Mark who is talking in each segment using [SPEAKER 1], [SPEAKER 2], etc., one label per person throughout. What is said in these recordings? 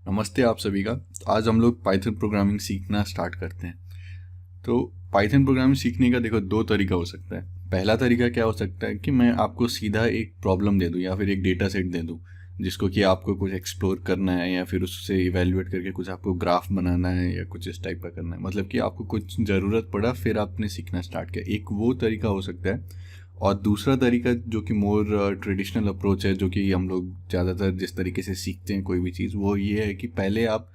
[SPEAKER 1] नमस्ते आप सभी का। आज हम लोग पाइथन प्रोग्रामिंग सीखना स्टार्ट करते हैं। तो पाइथन प्रोग्रामिंग सीखने का देखो दो तरीका हो सकता है। पहला तरीका क्या हो सकता है कि मैं आपको सीधा एक प्रॉब्लम दे दूं या फिर एक डेटा सेट दे दूं जिसको कि आपको कुछ एक्सप्लोर करना है या फिर उससे इवेल्युएट करके कुछ आपको ग्राफ बनाना है या कुछ इस टाइप का करना है। मतलब कि आपको कुछ ज़रूरत पड़ा फिर आपने सीखना स्टार्ट किया, एक वो तरीका हो सकता है। और दूसरा तरीका जो कि मोर ट्रेडिशनल अप्रोच है, जो कि हम लोग ज़्यादातर जिस तरीके से सीखते हैं कोई भी चीज़, वो ये है कि पहले आप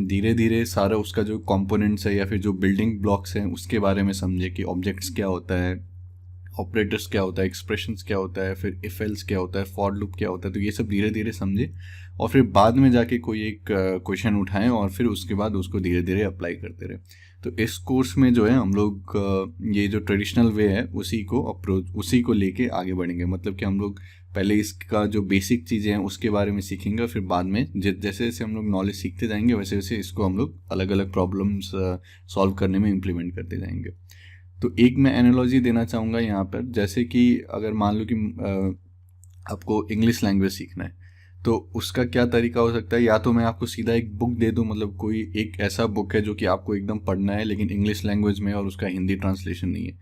[SPEAKER 1] धीरे धीरे सारा उसका जो कंपोनेंट्स है या फिर जो बिल्डिंग ब्लॉक्स हैं उसके बारे में समझे कि ऑब्जेक्ट्स क्या होता है, ऑपरेटर्स क्या होता है, एक्सप्रेशंस क्या होता है, फिर इफ एल्स क्या होता है, फॉर लूप क्या होता है। तो ये सब धीरे धीरे समझे और फिर बाद में जाके कोई एक क्वेश्चन उठाएं और फिर उसके बाद उसको धीरे धीरे अप्लाई करते रहे। तो इस कोर्स में जो है हम लोग ये जो ट्रेडिशनल वे है उसी को लेके आगे बढ़ेंगे। मतलब कि हम लोग पहले इसका जो बेसिक चीज़ें हैं उसके बारे में सीखेंगे और फिर बाद में जैसे जैसे हम लोग नॉलेज सीखते जाएंगे वैसे वैसे इसको हम लोग अलग अलग प्रॉब्लम्स सॉल्व करने में इम्प्लीमेंट करते जाएंगे। तो एक मैं एनालॉजी देना चाहूँगा यहाँ पर, जैसे कि अगर मान लो कि आपको इंग्लिश लैंग्वेज सीखना है तो उसका क्या तरीका हो सकता है। या तो मैं आपको सीधा एक बुक दे दूँ, मतलब कोई एक ऐसा बुक है जो कि आपको एकदम पढ़ना है लेकिन इंग्लिश लैंग्वेज में और उसका हिंदी ट्रांसलेशन नहीं है।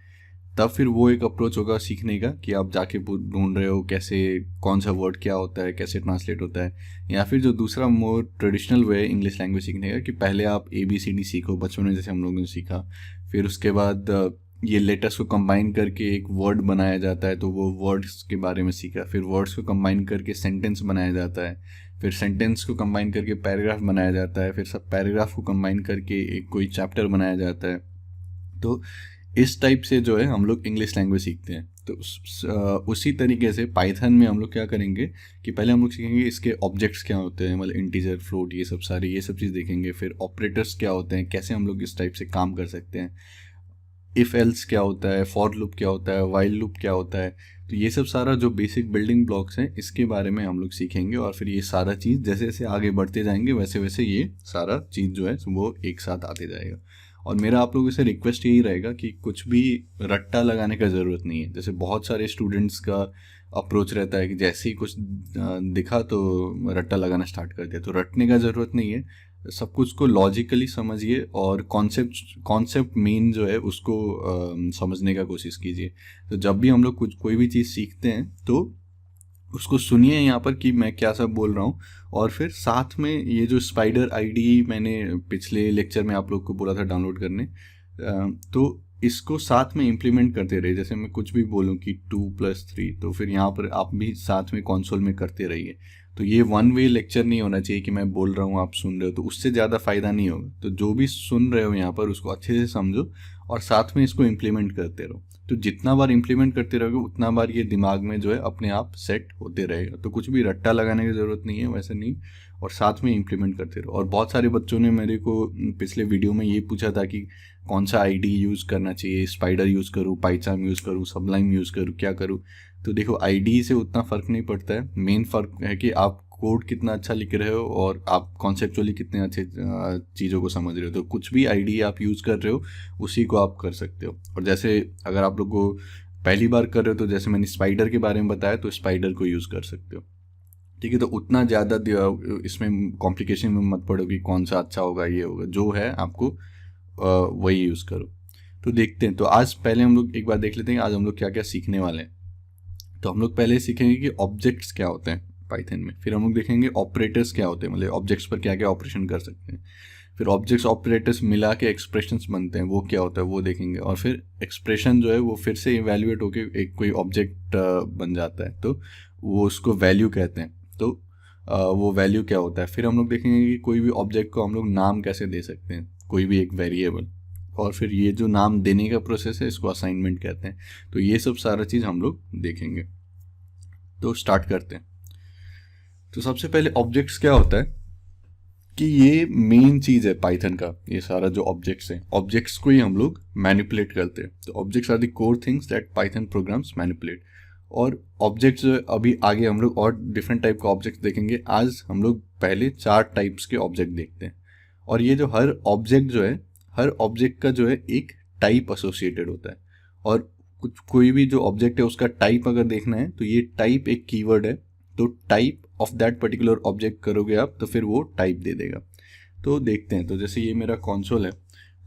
[SPEAKER 1] तब फिर वो एक अप्रोच होगा सीखने का कि आप जाके ढूंढ रहे हो कैसे, कौन सा वर्ड क्या होता है, कैसे ट्रांसलेट होता है। या फिर जो दूसरा मोर ट्रेडिशनल वे है इंग्लिश लैंग्वेज सीखने का कि पहले आप ABCD सीखो बचपन में जैसे हम लोगों ने सीखा, फिर उसके बाद ये लेटर्स को कंबाइन करके एक वर्ड बनाया जाता है तो वो वर्ड्स के बारे में सीखा, फिर वर्ड्स को कंबाइन करके सेंटेंस बनाया जाता है, फिर सेंटेंस को कंबाइन करके पैराग्राफ बनाया जाता है, फिर सब पैराग्राफ को कंबाइन करके एक कोई चैप्टर बनाया जाता है। तो इस टाइप से जो है हम लोग इंग्लिश लैंग्वेज सीखते हैं। तो उसी तरीके से पाइथन में हम लोग क्या करेंगे कि पहले हम लोग सीखेंगे इसके ऑब्जेक्ट्स क्या होते हैं, मतलब इंटीजर, फ्लोट, ये सब चीज़ देखेंगे। फिर ऑपरेटर्स क्या होते हैं, कैसे हम लोग इस टाइप से काम कर सकते हैं, इफ़ एल्स क्या होता है, फॉर लूप क्या होता है, वाइल लूप क्या होता है। तो ये सब सारा जो बेसिक बिल्डिंग ब्लॉक्स हैं इसके बारे में हम लोग सीखेंगे और फिर ये सारा चीज़ जैसे जैसे आगे बढ़ते जाएंगे वैसे वैसे ये सारा चीज़ जो है वो एक साथ आते जाएगा। और मेरा आप लोगों से रिक्वेस्ट यही रहेगा कि कुछ भी रट्टा लगाने का ज़रूरत नहीं है। जैसे बहुत सारे स्टूडेंट्स का अप्रोच रहता है कि जैसे ही कुछ दिखा तो रट्टा लगाना स्टार्ट कर दिया। तो रटने का ज़रूरत नहीं है, सब कुछ को लॉजिकली समझिए और कॉन्सेप्ट मेन जो है उसको समझने का कोशिश कीजिए। तो जब भी हम लोग कुछ कोई भी चीज़ सीखते हैं तो उसको सुनिए यहाँ पर कि मैं क्या सब बोल रहा हूँ, और फिर साथ में ये जो स्पाइडर आईडी मैंने पिछले लेक्चर में आप लोग को बोला था डाउनलोड करने, तो इसको साथ में इम्प्लीमेंट करते रहिए। जैसे मैं कुछ भी बोलूँ कि 2+3 तो फिर यहाँ पर आप भी साथ में कंसोल में करते रहिए। तो ये वन वे लेक्चर नहीं होना चाहिए कि मैं बोल रहा हूँ आप सुन रहे हो, तो उससे ज़्यादा फ़ायदा नहीं होगा। तो जो भी सुन रहे हो यहाँ पर उसको अच्छे से समझो और साथ में इसको इम्प्लीमेंट करते रहो। तो जितना बार इम्प्लीमेंट करते रहोगे उतना बार ये दिमाग में जो है अपने आप सेट होते रहेगा। तो कुछ भी रट्टा लगाने की ज़रूरत नहीं है, वैसे नहीं, और साथ में इम्प्लीमेंट करते रहो। और बहुत सारे बच्चों ने मेरे को पिछले वीडियो में ये पूछा था कि कौन सा आईडी यूज़ करना चाहिए, स्पाइडर यूज़ करूँ, पाइचार्म यूज़ करूँ, सबलाइम यूज़ करूँ, क्या करूँ। तो देखो आईडी से उतना फ़र्क नहीं पड़ता है, मेन फ़र्क है कि आप कोड कितना अच्छा लिख रहे हो और आप कॉन्सेप्चुअली कितने अच्छे चीज़ों को समझ रहे हो। तो कुछ भी आईडी आप यूज़ कर रहे हो उसी को आप कर सकते हो। और जैसे अगर आप लोग को पहली बार कर रहे हो तो जैसे मैंने स्पाइडर के बारे में बताया तो स्पाइडर को यूज़ कर सकते हो। ठीक है, तो उतना ज़्यादा इसमें कॉम्प्लिकेशन में मत पड़ो कि कौन सा अच्छा होगा, ये होगा, जो है आपको वही यूज़ करो। तो देखते हैं, तो आज पहले हम लोग एक बार देख लेते हैं आज हम लोग क्या क्या सीखने वाले हैं। तो हम लोग पहले सीखेंगे कि ऑब्जेक्ट्स क्या होते हैं पाइथन में, फिर हम लोग देखेंगे ऑपरेटर्स क्या होते हैं, मतलब ऑब्जेक्ट्स पर क्या क्या ऑपरेशन कर सकते हैं, फिर ऑब्जेक्ट्स ऑपरेटर्स मिला के एक्सप्रेशंस बनते हैं वो क्या होता है वो देखेंगे, और फिर एक्सप्रेशन जो है वो फिर से इवेल्युएट होके एक कोई ऑब्जेक्ट बन जाता है तो वो उसको वैल्यू कहते हैं। तो वो वैल्यू क्या होता है। फिर हम लोग देखेंगे कि कोई भी ऑब्जेक्ट को हम लोग नाम कैसे दे सकते हैं, कोई भी एक वेरिएबल, और फिर ये जो नाम देने का प्रोसेस है इसको असाइनमेंट कहते हैं। तो ये सब सारा चीज़ हम लोग देखेंगे। तो स्टार्ट करते हैं। तो सबसे पहले ऑब्जेक्ट्स क्या होता है कि ये मेन चीज़ है पाइथन का। ये सारा जो ऑब्जेक्ट्स हैं, ऑब्जेक्ट्स को ही हम लोग मैनिपुलेट करते हैं। तो objects are the core things that Python programs manipulate. और ऑब्जेक्ट्स अभी आगे हम लोग और डिफरेंट टाइप का ऑब्जेक्ट्स देखेंगे। आज हम लोग पहले 4 टाइप्स के ऑब्जेक्ट देखते हैं। और ये जो हर ऑब्जेक्ट जो है, हर ऑब्जेक्ट का जो है एक टाइप एसोसिएटेड होता है। और कोई भी जो ऑब्जेक्ट है उसका टाइप अगर देखना है तो ये टाइप एक कीवर्ड है तो type of that particular object करोगे आप तो फिर वो टाइप दे देगा। तो देखते हैं, तो जैसे ये मेरा कंसोल है,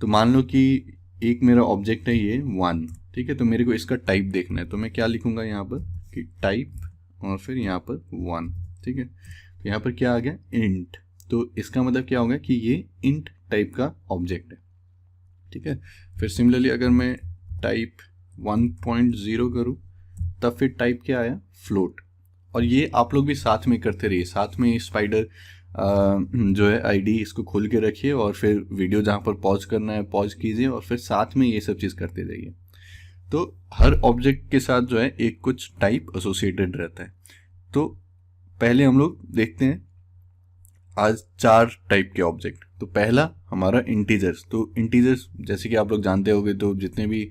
[SPEAKER 1] तो मान लो कि एक मेरा ऑब्जेक्ट है ये 1, ठीक है, तो मेरे को इसका टाइप देखना है, तो मैं क्या लिखूंगा यहाँ पर कि टाइप और फिर यहाँ पर 1, ठीक है। तो यहाँ पर क्या आ गया, इंट, तो इसका मतलब क्या होगा कि ये इंट टाइप का ऑब्जेक्ट है, ठीक है। फिर सिमिलरली अगर मैं टाइप 1.0 करूँ तब फिर टाइप क्या आया, फ्लोट। और ये आप लोग भी साथ में करते रहिए, साथ में स्पाइडर जो है आईडी इसको खोल के रखिए और फिर वीडियो जहाँ पर पॉज करना है पॉज कीजिए और फिर साथ में ये सब चीज़ करते जाइए। तो हर ऑब्जेक्ट के साथ जो है एक कुछ टाइप एसोसिएटेड रहता है। तो पहले हम लोग देखते हैं आज 4 टाइप के ऑब्जेक्ट। तो पहला हमारा इंटीजर्स। तो इंटीजर्स जैसे कि आप लोग जानते होंगे, तो जितने भी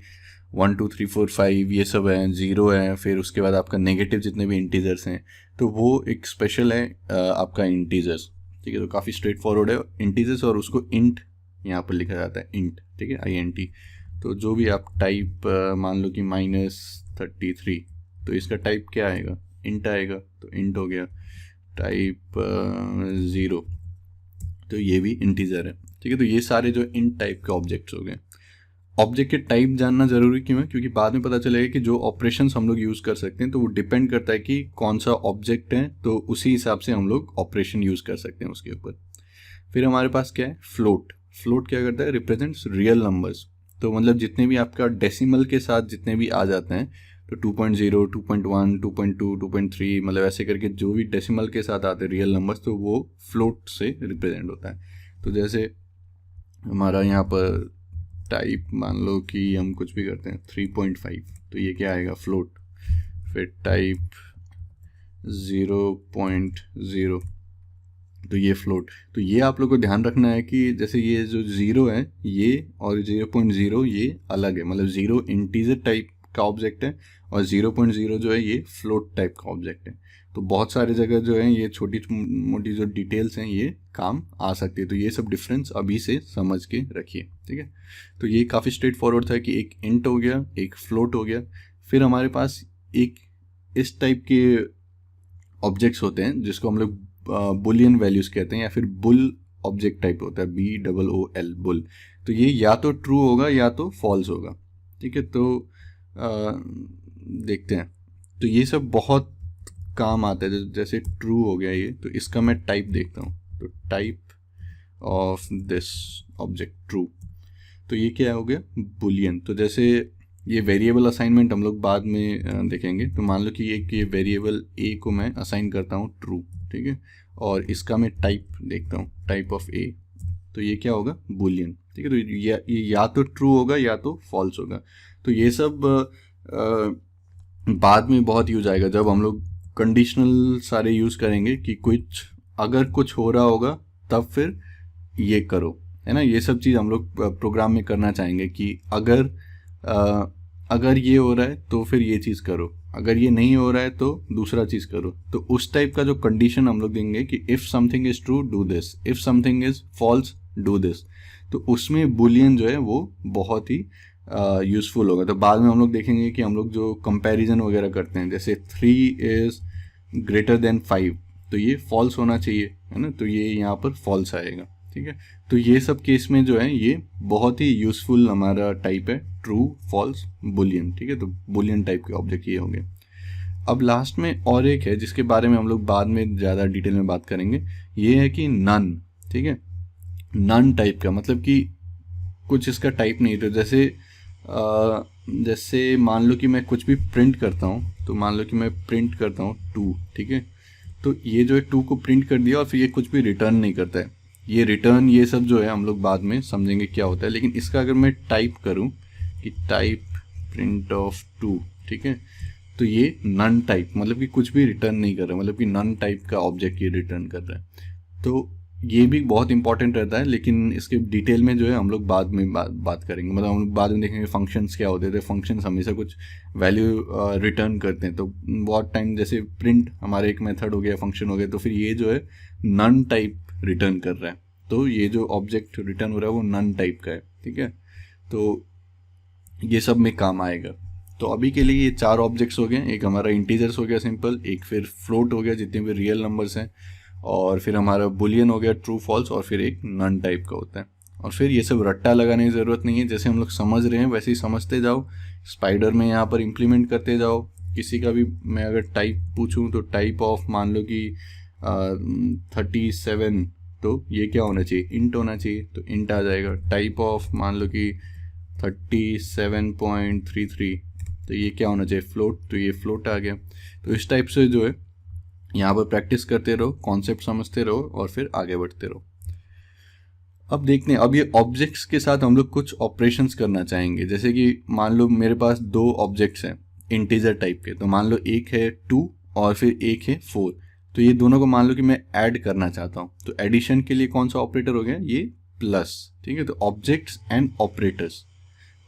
[SPEAKER 1] 1 2 3 4 5 ये सब हैं, 0 है, फिर उसके बाद आपका नेगेटिव जितने भी इंटीजर्स हैं, तो वो एक स्पेशल है आपका इंटीजर्स, ठीक है। तो काफ़ी स्ट्रेट फॉरवर्ड है इंटीजर्स, और उसको इंट यहाँ पर लिखा जाता है, इंट, ठीक है, INT। तो जो भी आप टाइप मान लो कि -33, तो इसका टाइप क्या आएगा, इंट आएगा, तो इंट हो गया। टाइप 0, तो ये भी इंटीजर है, ठीक है। तो ये सारे जो इंट टाइप के ऑब्जेक्ट्स हो गए। ऑब्जेक्ट के टाइप जानना जरूरी क्यों है, क्योंकि बाद में पता चलेगा कि जो ऑपरेशंस हम लोग यूज़ कर सकते हैं तो वो डिपेंड करता है कि कौन सा ऑब्जेक्ट है, तो उसी हिसाब से हम लोग ऑपरेशन यूज़ कर सकते हैं उसके ऊपर। फिर हमारे पास क्या है, फ्लोट। फ्लोट क्या करता है, रिप्रेजेंट्स रियल नंबर्स। तो मतलब जितने भी आपका डेसिमल के साथ जितने भी आ जाते हैं, तो 2.0, 2.1, 2.2, 2.3, मतलब ऐसे करके जो भी डेसिमल के साथ आते हैं रियल नंबर्स, तो वो फ्लोट से रिप्रेजेंट होता है। तो जैसे हमारा यहाँ पर टाइप मान लो कि हम कुछ भी करते हैं 3.5, तो ये क्या आएगा, फ्लोट। फिर टाइप 0.0, तो ये फ्लोट। तो ये आप लोग को ध्यान रखना है कि जैसे ये जो 0 है ये और 0.0 ये अलग है, मतलब 0 इंटीजर टाइप का ऑब्जेक्ट है और 0.0 जो है ये फ्लोट टाइप का ऑब्जेक्ट है। तो बहुत सारे जगह जो है ये छोटी मोटी जो डिटेल्स हैं ये काम आ सकती है। तो ये सब डिफरेंस अभी से समझ के रखिए, ठीक है। तो ये काफ़ी स्ट्रेट फॉरवर्ड था कि एक इंट हो गया, एक फ्लोट हो गया। फिर हमारे पास एक इस टाइप के ऑब्जेक्ट्स होते हैं जिसको हम लोग बुलियन वैल्यूज कहते हैं, या फिर बुल ऑब्जेक्ट टाइप होता है, BOOL, बुल। तो ये या तो ट्रू होगा या तो फॉल्स होगा, ठीक है। तो देखते हैं, तो ये सब बहुत काम आता है। जैसे ट्रू हो गया ये, तो इसका मैं टाइप देखता हूँ, तो type of this object true, तो ये क्या हो गया, बुलियन। तो जैसे ये वेरिएबल असाइनमेंट हम लोग बाद में देखेंगे। तो मान लो कि ये वेरिएबल A को मैं असाइन करता हूँ ट्रू, ठीक है, और इसका मैं टाइप देखता हूँ, टाइप ऑफ A, तो ये क्या होगा, बुलियन, ठीक है। तो ये या तो ट्रू होगा या तो फॉल्स होगा। तो ये सब बाद में बहुत यूज आएगा जब हम लोग कंडीशनल सारे यूज़ करेंगे कि कुछ अगर कुछ हो रहा होगा तब फिर ये करो, है ना। ये सब चीज़ हम लोग प्रोग्राम में करना चाहेंगे कि अगर ये हो रहा है तो फिर ये चीज़ करो, अगर ये नहीं हो रहा है तो दूसरा चीज़ करो। तो उस टाइप का जो कंडीशन हम लोग देंगे कि if something is true do this, if something is false do this, तो उसमें बुलियन जो है वो बहुत ही यूज़फुल होगा। तो बाद में हम लोग देखेंगे कि हम लोग जो कंपैरिजन वगैरह करते हैं, जैसे 3 इज़ ग्रेटर देन 5, तो ये फॉल्स होना चाहिए, है ना, तो ये यहाँ पर फॉल्स आएगा, ठीक है। तो ये सब केस में जो है ये बहुत ही यूज़फुल हमारा टाइप है, ट्रू, फॉल्स, बुलियन, ठीक है। तो बुलियन टाइप के ऑब्जेक्ट ये होंगे। अब लास्ट में और एक है जिसके बारे में हम लोग बाद में ज़्यादा डिटेल में बात करेंगे, ये है कि नन, ठीक है। नन टाइप का मतलब कि कुछ इसका टाइप नहीं। तो जैसे मान लो कि मैं कुछ भी प्रिंट करता हूँ, तो मान लो कि मैं प्रिंट करता हूँ 2, ठीक है। तो ये जो है 2 को प्रिंट कर दिया और फिर ये कुछ भी रिटर्न नहीं करता है। ये रिटर्न ये सब जो है हम लोग बाद में समझेंगे क्या होता है। लेकिन इसका अगर मैं टाइप करूँ कि टाइप प्रिंट ऑफ 2, ठीक है, तो ये नन टाइप, मतलब कि कुछ भी रिटर्न नहीं कर रहा है, मतलब कि नन टाइप का ऑब्जेक्ट ये रिटर्न कर रहा है। तो ये भी बहुत इंपॉर्टेंट रहता है, लेकिन इसके डिटेल में जो है हम लोग बाद में बात करेंगे। मतलब हम लोग बाद में देखेंगे फंक्शंस क्या होते थे। फंक्शंस हमेशा कुछ वैल्यू रिटर्न करते हैं। तो बहुत टाइम जैसे प्रिंट हमारे एक मेथड हो गया, फंक्शन हो गया, तो फिर ये जो है नन टाइप रिटर्न कर रहा है। तो ये जो ऑब्जेक्ट रिटर्न हो रहा है वो नन टाइप का है, ठीक है। तो ये सब में काम आएगा। तो अभी के लिए ये 4 ऑब्जेक्ट्स हो गए, एक हमारा इंटीजर्स हो गया सिंपल, एक फिर फ्लोट हो गया जितने भी रियल नंबर्स हैं, और फिर हमारा बुलियन हो गया ट्रू फॉल्स, और फिर एक नन टाइप का होता है। और फिर ये सब रट्टा लगाने की ज़रूरत नहीं है, जैसे हम लोग समझ रहे हैं वैसे ही समझते जाओ, स्पाइडर में यहाँ पर इम्प्लीमेंट करते जाओ। किसी का भी मैं अगर टाइप पूछूं तो टाइप ऑफ मान लो कि 37, तो ये क्या होना चाहिए, इंट होना चाहिए, तो इंट आ जाएगा। टाइप ऑफ मान लो कि 37.33, तो ये क्या होना चाहिए, फ्लोट, तो ये फ्लोट आ गया। तो इस टाइप से जो है यहाँ पर प्रैक्टिस करते रहो, कॉन्सेप्ट समझते रहो और फिर आगे बढ़ते रहो। अब देखते हैं, अब ये ऑब्जेक्ट्स के साथ हम लोग कुछ ऑपरेशंस करना चाहेंगे। जैसे कि मान लो मेरे पास 2 ऑब्जेक्ट्स हैं इंटीजर टाइप के, तो मान लो एक है 2 और फिर एक है 4, तो ये दोनों को मान लो कि मैं ऐड करना चाहता हूँ, तो एडिशन के लिए कौन सा ऑपरेटर हो गया, ये प्लस, ठीक है। तो ऑब्जेक्ट्स एंड ऑपरेटर्स,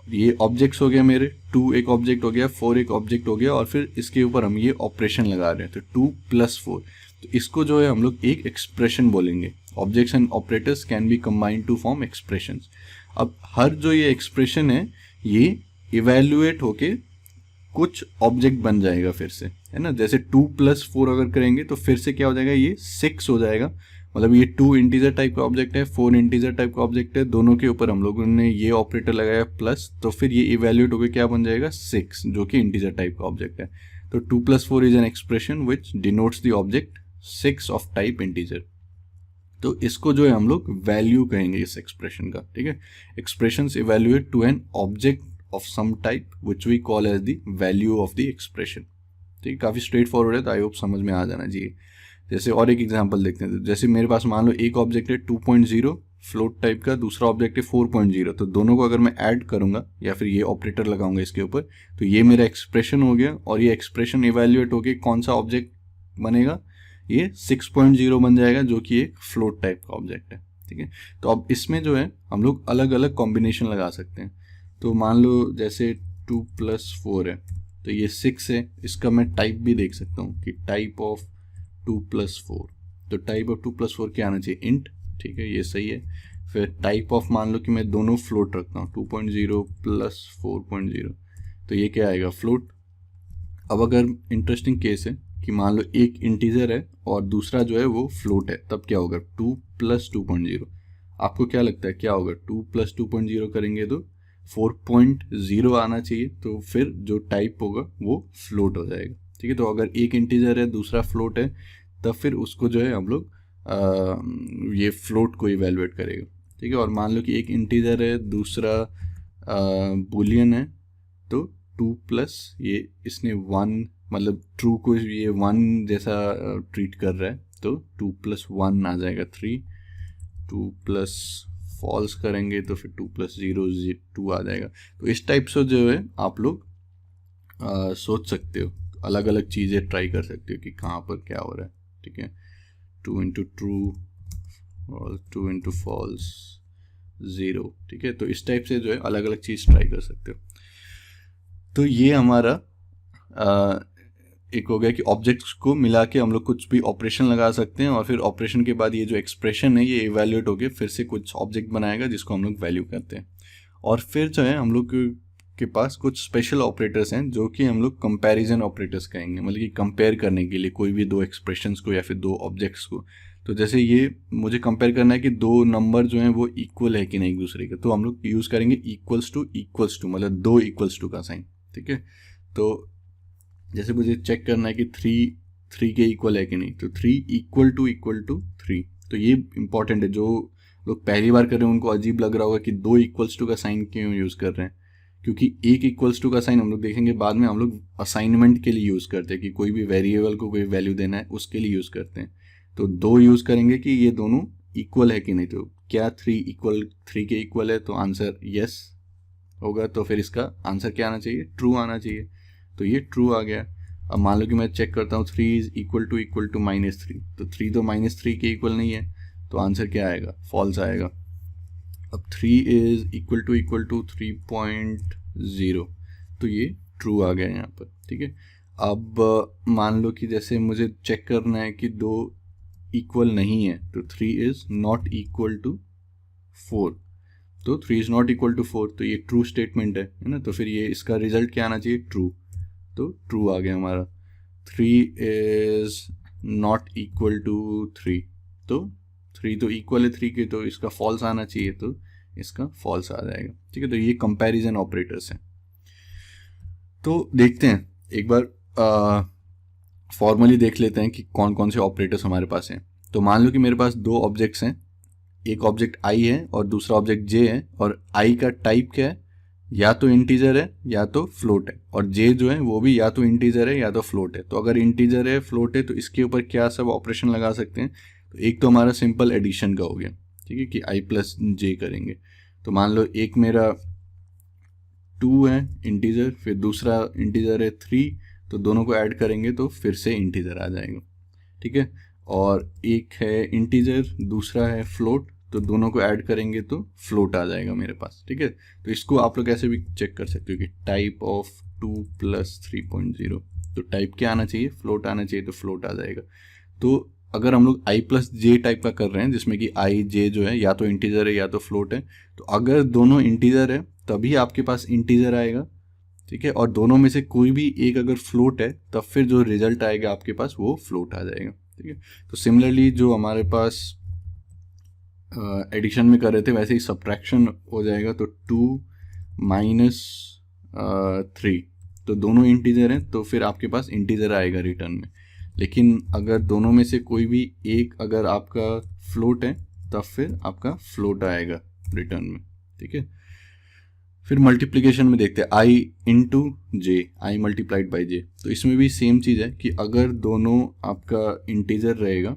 [SPEAKER 1] ये ऑब्जेक्ट्स हो गया मेरे, 2 एक ऑब्जेक्ट हो गया, 4 एक ऑब्जेक्ट हो गया, और फिर इसके ऊपर हम ये ऑपरेशन लगा रहे हैं, तो 2 + 4, तो इसको जो है हम लोग एक एक्सप्रेशन बोलेंगे। Objects and operators can be combined to form expressions. अब हर जो ये एक्सप्रेशन है ये इवेल्युएट होके कुछ ऑब्जेक्ट बन जाएगा फिर से, है ना। जैसे 2 + 4 अगर करेंगे तो फिर से क्या हो जाएगा, ये 6 हो जाएगा। मतलब ये 2 इंटीजर टाइप का ऑब्जेक्ट है, 4 इंटीजर टाइप का ऑब्जेक्ट है, दोनों के ऊपर हम लोगों ने ये ऑपरेटर लगाया प्लस, तो फिर ये इवेल्युएट होकर क्या बन जाएगा, 6, जो कि इंटीजर टाइप का ऑब्जेक्ट है। तो 2 + 4 is an expression which denotes the object 6 of type integer. तो इसको जो है हम लोग वैल्यू कहेंगे इस एक्सप्रेशन का, ठीक है। Expressions evaluate to an object of some type which we call as the value of the expression, ठीक है। काफ़ी स्ट्रेट फॉरवर्ड है, तो आई होप समझ में आ जाना चाहिए। जैसे और एक एग्जांपल देखते हैं, जैसे मेरे पास मान लो एक ऑब्जेक्ट है 2.0 फ्लोट टाइप का, दूसरा ऑब्जेक्ट है 4.0, तो दोनों को अगर मैं ऐड करूंगा या फिर ये ऑपरेटर लगाऊंगा इसके ऊपर, तो ये मेरा एक्सप्रेशन हो गया, और ये एक्सप्रेशन इवेल्युएट होके कौन सा ऑब्जेक्ट बनेगा, ये 6.0 बन जाएगा, जो कि एक फ्लोट टाइप का ऑब्जेक्ट है, ठीक है। तो अब इसमें जो है हम लोग अलग अलग कॉम्बिनेशन लगा सकते हैं। तो मान लो जैसे 2 + 4 है, तो ये 6 है, इसका मैं टाइप भी देख सकता हूँ कि टाइप ऑफ 2 + 4, तो टाइप ऑफ 2 + 4 क्या आना चाहिए, इंट, ठीक है, ये सही है। फिर टाइप ऑफ मान लो कि मैं दोनों फ्लोट रखता हूँ, 2.0 + 4.0, तो ये क्या आएगा, फ्लोट। अब अगर इंटरेस्टिंग केस है कि मान लो एक इंटीजर है और दूसरा जो है वो फ्लोट है, तब क्या होगा, 2 + 2.0, आपको क्या लगता है क्या होगा, 2 + 2.0 करेंगे तो 4.0 आना चाहिए, तो फिर जो टाइप होगा वो फ्लोट हो जाएगा, ठीक है। तो अगर एक इंटीजर है दूसरा फ्लोट है, तब फिर उसको जो है हम लोग ये फ्लोट को इवेलुएट करेगा, ठीक है। और मान लो कि एक इंटीजर है दूसरा बुलियन है, तो 2 + ये इसने 1, मतलब ट्रू को ये 1 जैसा ट्रीट कर रहा है, तो 2 + 1 आ जाएगा 3, 2 + फॉल्स करेंगे तो फिर 2 + 0 2 आ जाएगा। तो इस टाइप से जो है आप लोग सोच सकते हो, अलग अलग चीज़ें ट्राई कर सकते हो कि कहाँ पर क्या हो रहा है, ठीक है। 2 × ट्रू और 2 × फॉल्स 0, ठीक है। तो इस टाइप से जो है अलग अलग चीज़ ट्राई कर सकते हो। तो ये हमारा एक हो गया कि ऑब्जेक्ट्स को मिला के हम लोग कुछ भी ऑपरेशन लगा सकते हैं, और फिर ऑपरेशन के बाद ये जो एक्सप्रेशन है ये इवेल्युएट होके फिर से कुछ ऑब्जेक्ट बनाएगा जिसको हम लोग वैल्यू करते हैं। और फिर जो है हम लोग के पास कुछ स्पेशल ऑपरेटर्स हैं जो कि हम लोग कंपैरिजन ऑपरेटर्स कहेंगे, मतलब कि कंपेयर करने के लिए कोई भी 2 एक्सप्रेशंस को या फिर 2 ऑब्जेक्ट्स को। तो जैसे ये मुझे कंपेयर करना है कि 2 नंबर जो हैं वो इक्वल है कि नहीं एक दूसरे के, तो हम लोग यूज़ करेंगे इक्वल्स टू, मतलब 2 = का साइन, ठीक है। तो जैसे मुझे चेक करना है कि 3 के इक्वल है कि नहीं, तो 3 = 3, तो ये इंपॉर्टेंट है। जो लोग पहली बार कर रहे हैं उनको अजीब लग रहा होगा कि 2 = का साइन क्यों यूज़ कर रहे हैं, क्योंकि 1 = का साइन हम लोग देखेंगे बाद में, हम लोग असाइनमेंट के लिए यूज़ करते हैं कि कोई भी वेरिएबल को कोई वैल्यू देना है उसके लिए यूज़ करते हैं। तो 2 यूज़ करेंगे कि ये दोनों इक्वल है कि नहीं, तो क्या 3 के इक्वल है, तो आंसर यस होगा, तो फिर इसका आंसर क्या आना चाहिए, ट्रू आना चाहिए, तो ये ट्रू आ गया। अब मान लो कि मैं चेक करता हूँ 3 = -3, तो 3 तो -3 के इक्वल नहीं है, तो आंसर क्या आएगा, फॉल्स आएगा। अब 3 = 3.0, तो ये ट्रू आ गया यहाँ पर, ठीक है। अब मान लो कि जैसे मुझे चेक करना है कि 2 इक्वल नहीं है, तो 3 ≠ 4, तो 3 इज़ नॉट इक्वल टू 4, तो ये ट्रू स्टेटमेंट है ना। तो फिर ये इसका रिजल्ट क्या आना चाहिए, ट्रू। तो ट्रू आ गया हमारा। 3 इज़ नॉट इक्वल टू 3, तो 3 तो इक्वल है 3 के, तो इसका फॉल्स आना चाहिए, तो इसका फॉल्स आ जाएगा। ठीक है, तो ये कंपैरिजन ऑपरेटर्स हैं। तो देखते हैं एक बार फॉर्मली देख लेते हैं कि कौन कौन से ऑपरेटर्स हमारे पास हैं। तो मान लो कि मेरे पास दो ऑब्जेक्ट्स हैं, एक ऑब्जेक्ट i है और दूसरा ऑब्जेक्ट j है, और i का टाइप क्या है, या तो इंटीजर है या तो फ्लोट है, और j जो है वो भी या तो इंटीजर है या तो फ्लोट है। तो अगर इंटीजर है फ्लोट है तो इसके ऊपर क्या सब ऑपरेशन लगा सकते हैं, तो एक तो हमारा सिंपल एडिशन का हो गया, ठीक है, कि i प्लस j करेंगे। तो मान लो एक मेरा 2 है इंटीजर, फिर दूसरा इंटीजर है 3, तो दोनों को ऐड करेंगे तो फिर से इंटीजर आ जाएगा। ठीक है, और एक है इंटीजर, दूसरा है फ्लोट, तो दोनों को ऐड करेंगे तो फ्लोट आ जाएगा मेरे पास। ठीक है, तो इसको आप लोग ऐसे भी चेक कर सकते हो कि टाइप ऑफ 2 प्लस 3.0, तो टाइप क्या आना चाहिए, फ्लोट आना चाहिए, तो फ्लोट आ जाएगा। तो अगर हम लोग i प्लस जे टाइप का कर रहे हैं जिसमें कि i j जो है या तो इंटीजर है या तो फ्लोट है, तो अगर दोनों इंटीजर है तभी आपके पास इंटीजर आएगा। ठीक है, और दोनों में से कोई भी एक अगर फ्लोट है तब फिर जो रिजल्ट आएगा आपके पास वो फ्लोट आ जाएगा। ठीक है, तो सिमिलरली जो हमारे पास एडिशन में कर रहे थे वैसे ही सब्ट्रैक्शन हो जाएगा। तो 2 माइनस 3, तो दोनों इंटीजर हैं तो फिर आपके पास इंटीजर आएगा रिटर्न में। लेकिन अगर दोनों में से कोई भी एक अगर आपका फ्लोट है तब फिर आपका फ्लोट आएगा रिटर्न में। ठीक है, फिर मल्टीप्लिकेशन में देखते हैं i into J, I multiplied by J. तो इसमें भी सेम चीज़ है कि अगर दोनों आपका इंटीजर रहेगा